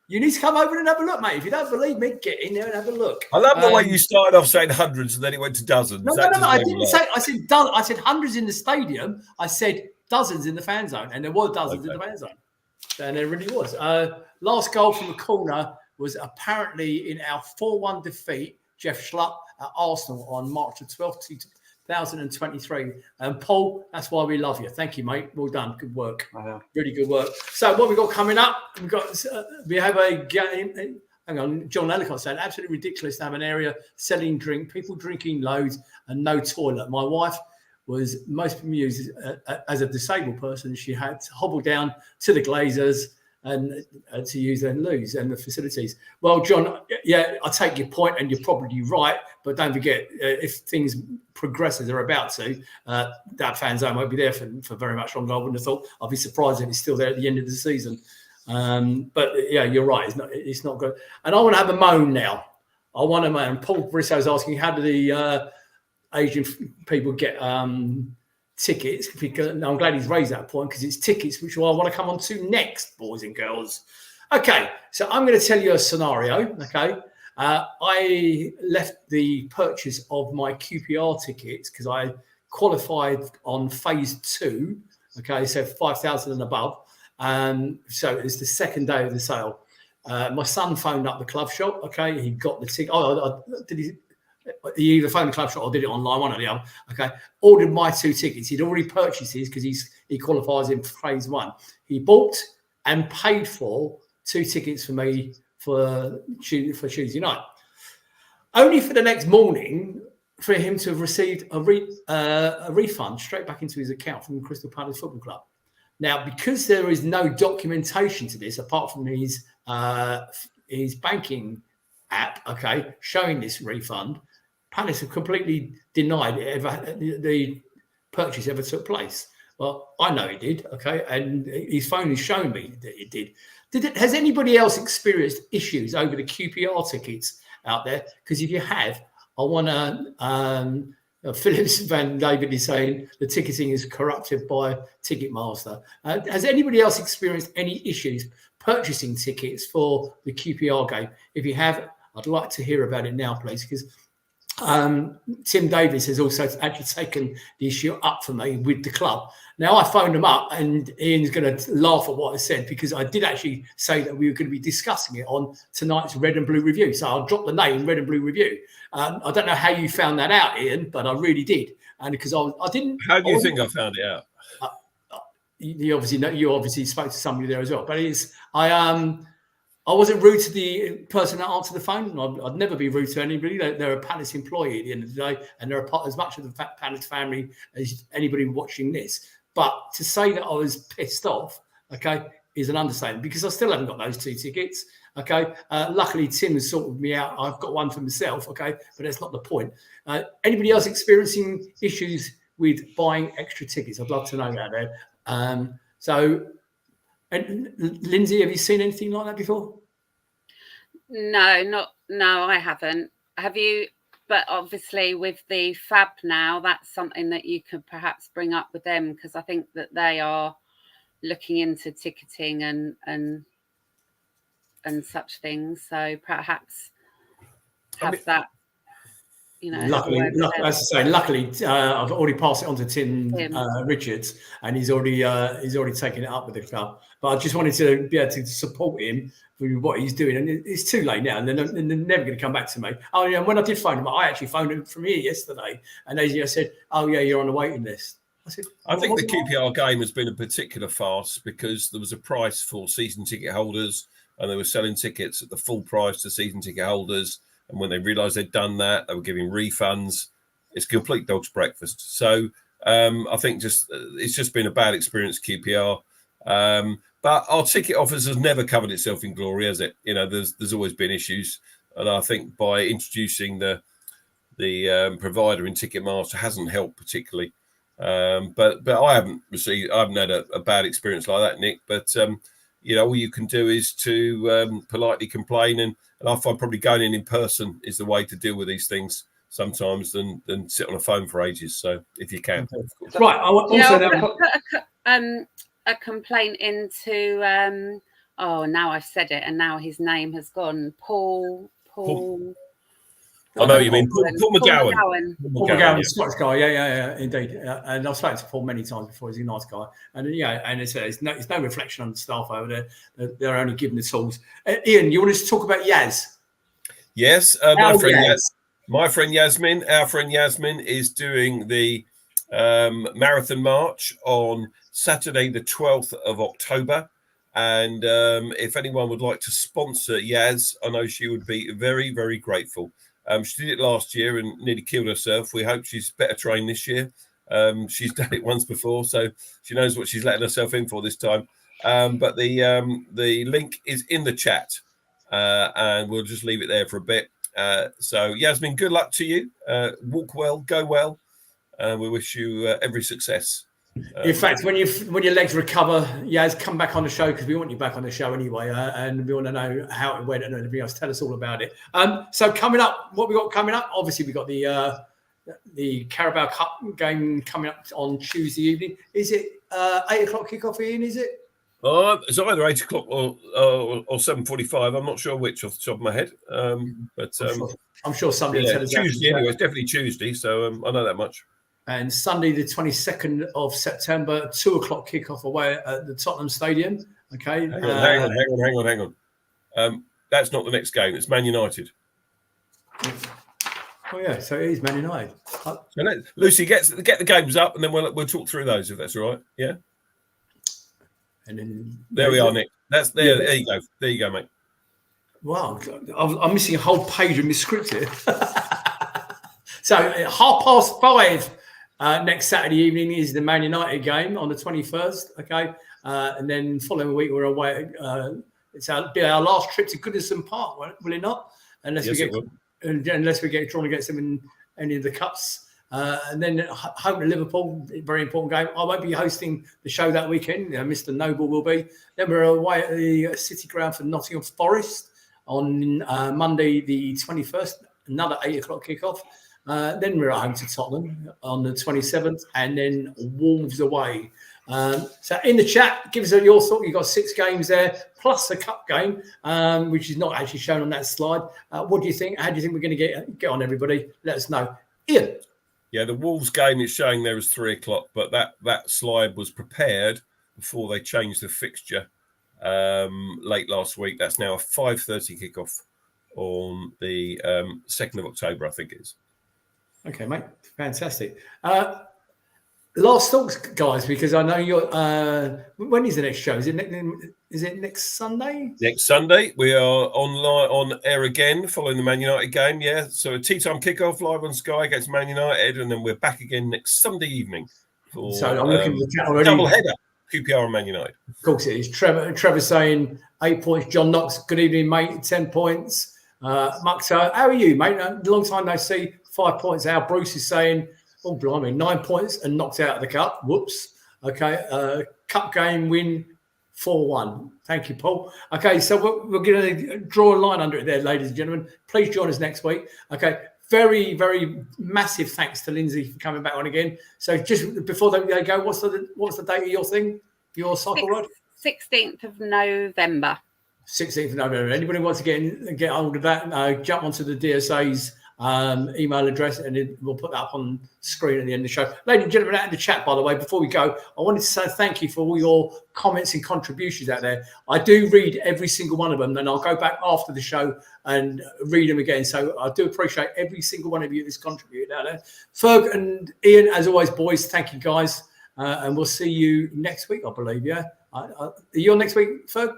You need to come over and have a look, mate. If you don't believe me, get in there and have a look. I love the way you started off saying hundreds and then it went to dozens. No. I didn't say. I said hundreds in the stadium. I said dozens in the fan zone, and there were dozens in the fan zone, and there really was. Last goal from a corner was apparently in our 4-1 defeat, Jeff Schlupp at Arsenal on March the 12th, 2023. And Paul, that's why we love you. Thank you, mate. Well done. Good work. Wow. Really good work. So what we got coming up? We have a game. Hang on, John Ellicott said, absolutely ridiculous to have an area selling drink, people drinking loads and no toilet. My wife was most amused as a disabled person. She had to hobble down to the Glazers and to use their loos and the facilities. Well, John, yeah, I take your point, and you're probably right. But don't forget, if things progress as they're about to, that fan zone won't be there for very much longer. I wouldn't have thought. I'd be surprised if it's still there at the end of the season. But yeah, you're right. It's not good. And I want to have a moan now. I want to moan. Paul Brisso's asking, how do the Asian people get tickets? Because I'm glad he's raised that point, because it's tickets which I want to come on to next, boys and girls. Okay, so I'm going to tell you a scenario. Okay, I left the purchase of my QPR tickets because I qualified on phase 2. Okay, so 5,000 and above. So it's the second day of the sale. My son phoned up the club shop. Okay, he got the ticket. He either phoned the club shop or did it online, one or the other. Okay, ordered my 2 tickets. He'd already purchased his because he qualifies in phase 1. He bought and paid for 2 tickets for me for Tuesday night. Only for the next morning for him to have received a refund straight back into his account from Crystal Palace Football Club. Now, because there is no documentation to this apart from his banking app, okay, showing this refund, Palace have completely denied the purchase ever took place. Well, I know it did, okay, and his phone has shown me that it did. Has anybody else experienced issues over the QPR tickets out there? Because if you have, I want to. Phillips Van David is saying the ticketing is corrupted by Ticketmaster. Has anybody else experienced any issues purchasing tickets for the QPR game? If you have, I'd like to hear about it now, please, because Tim Davis has also actually taken the issue up for me with the club. Now, I phoned him up, and Ian's going to laugh at what I said, because I did actually say that we were going to be discussing it on tonight's Red and Blue Review. So I'll drop the name Red and Blue Review. I don't know how you found that out, Ian, but I really did. And because I didn't. How do you think I found it out? You obviously know. You obviously spoke to somebody there as well. But I wasn't rude to the person that answered the phone. I'd never be rude to anybody. They're a Palace employee at the end of the day, and they're a part as much of the Palace family as anybody watching this. But to say that I was pissed off, okay, is an understatement, because I still haven't got those 2 tickets. Okay, luckily Tim has sorted me out. I've got one for myself. Okay, but that's not the point. Anybody else experiencing issues with buying extra tickets? I'd love to know that there. And Lyndsey, have you seen anything like that before? No, I haven't. Have you? But obviously with the FAB now, that's something that you could perhaps bring up with them, because I think that they are looking into ticketing and such things. So perhaps have that. Luckily, as I say, luckily I've already passed it on to Tim Richards, and he's already taken it up with the club. But I just wanted to be able to support him with what he's doing, and it's too late now, and they're never going to come back to me. Oh yeah, when I did phone him, I actually phoned him from here yesterday, and they said, "Oh yeah, you're on the waiting list." I said, I think the QPR game has been a particular farce because there was a price for season ticket holders, and they were selling tickets at the full price to season ticket holders. And when they realised they'd done that, they were giving refunds. It's complete dog's breakfast. So I think it's just been a bad experience, QPR. But our ticket offers has never covered itself in glory, has it? There's always been issues, and I think by introducing the provider in Ticketmaster hasn't helped particularly. But I haven't had a bad experience like that, Nick. But all you can do is to politely complain, and I find probably going in person is the way to deal with these things sometimes than sit on a phone for ages. So if you can, right. I also put a complaint into. Now I've said it, and now his name has gone. Paul. I know you mean Paul McGowan. Paul McGowan, Scottish guy, yeah, indeed. And I've spoken to Paul many times before. He's a nice guy, and it's no reflection on the staff over there. They're only given the tools. Ian, you want us to talk about Yaz? Yes, my friend Yasmin, our friend Yasmin, is doing the marathon march on Saturday, the 12th of October. And if anyone would like to sponsor Yaz, I know she would be very, very grateful. She did it last year and nearly killed herself. We hope she's better trained this year. She's done it once before, so she knows what she's letting herself in for this time. But the link is in the chat, and we'll just leave it there for a bit. So, Yasmin, good luck to you. Walk well, go well. We wish you every success. In fact, when your legs recover, Yaz, come back on the show because we want you back on the show anyway, and we want to know how it went and everything else. Tell us all about it. So coming up, what we got coming up? Obviously, we got the Carabao Cup game coming up on Tuesday evening. Is it 8 o'clock kickoff? Ian, is it? It's either 8 o'clock or 7:45. I'm not sure which off the top of my head, but I'm sure somebody will tell us Tuesday anyway. It's definitely Tuesday, so I know that much. And Sunday, the 22nd of September, 2 o'clock kickoff away at the Tottenham Stadium. Okay. Hang on. That's not the next game. It's Man United. Oh yeah, so it is Man United. So Lucy, get the games up, and then we'll talk through those if that's all right. Yeah. And then there we are, Nick. That's there. There you go. There you go, mate. Wow, I'm missing a whole page of my script here. So 5:30. Next Saturday evening is the Man United game on the 21st, okay? And then following week, we're away. It'll be our last trip to Goodison Park, will it not? Unless we get drawn against them in any of the cups. And then home to Liverpool, very important game. I won't be hosting the show that weekend. Mr. Noble will be. Then we're away at the City Ground for Nottingham Forest on Monday the 21st, another 8 o'clock kickoff. Then we're at home to Tottenham on the 27th, and then Wolves away. So in the chat, give us your thought. You've got 6 games there, plus the cup game, which is not actually shown on that slide. What do you think? How do you think we're going to get on, everybody? Let us know. Ian? Yeah, the Wolves game is showing there as 3 o'clock, but that slide was prepared before they changed the fixture late last week. That's now a 5:30 kickoff on the 2nd of October, I think it is. Okay, mate. Fantastic. Last thoughts, guys, because I know you're. When is the next show? Is it next Sunday? Next Sunday, we are on air again following the Man United game. Yeah, so a tea time kickoff live on Sky against Man United, and then we're back again next Sunday evening for so I'm looking at the chat already. Double header, QPR and Man United. Of course it is. Trevor saying 8 points. John Knox, good evening, mate. 10 points. Muxo, how are you, mate? A long time no see. 5 points. Our Bruce is saying, oh, blimey, 9 points and knocked out of the cup. Whoops. Okay. Cup game win 4-1. Thank you, Paul. Okay. So we're going to draw a line under it there, ladies and gentlemen. Please join us next week. Okay. Very, very massive thanks to Lyndsey for coming back on again. So just before they go, what's the date of your thing? Your cycle ride? 16th of November. 16th of November. Anybody wants to get hold of that, jump onto the DSA's email address, and we'll put that up on screen at the end of the show. Ladies and gentlemen, out in the chat, by the way, before we go, I wanted to say thank you for all your comments and contributions out there. I do read every single one of them, and I'll go back after the show and read them again. So I do appreciate every single one of you that's contributed out there. Ferg and Ian, as always, boys, thank you guys. And we'll see you next week, I believe, yeah? Are you on next week, Ferg?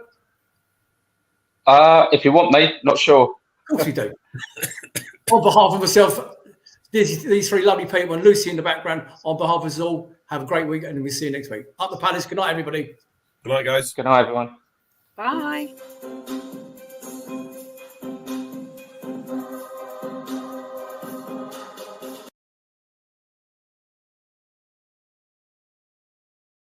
If you want me, not sure. Of course you do. On behalf of myself, these three lovely people, and Lucy in the background, on behalf of us all, have a great week, and we'll see you next week. Up the Palace. Good night, everybody. Good night, guys. Good night, everyone. Bye.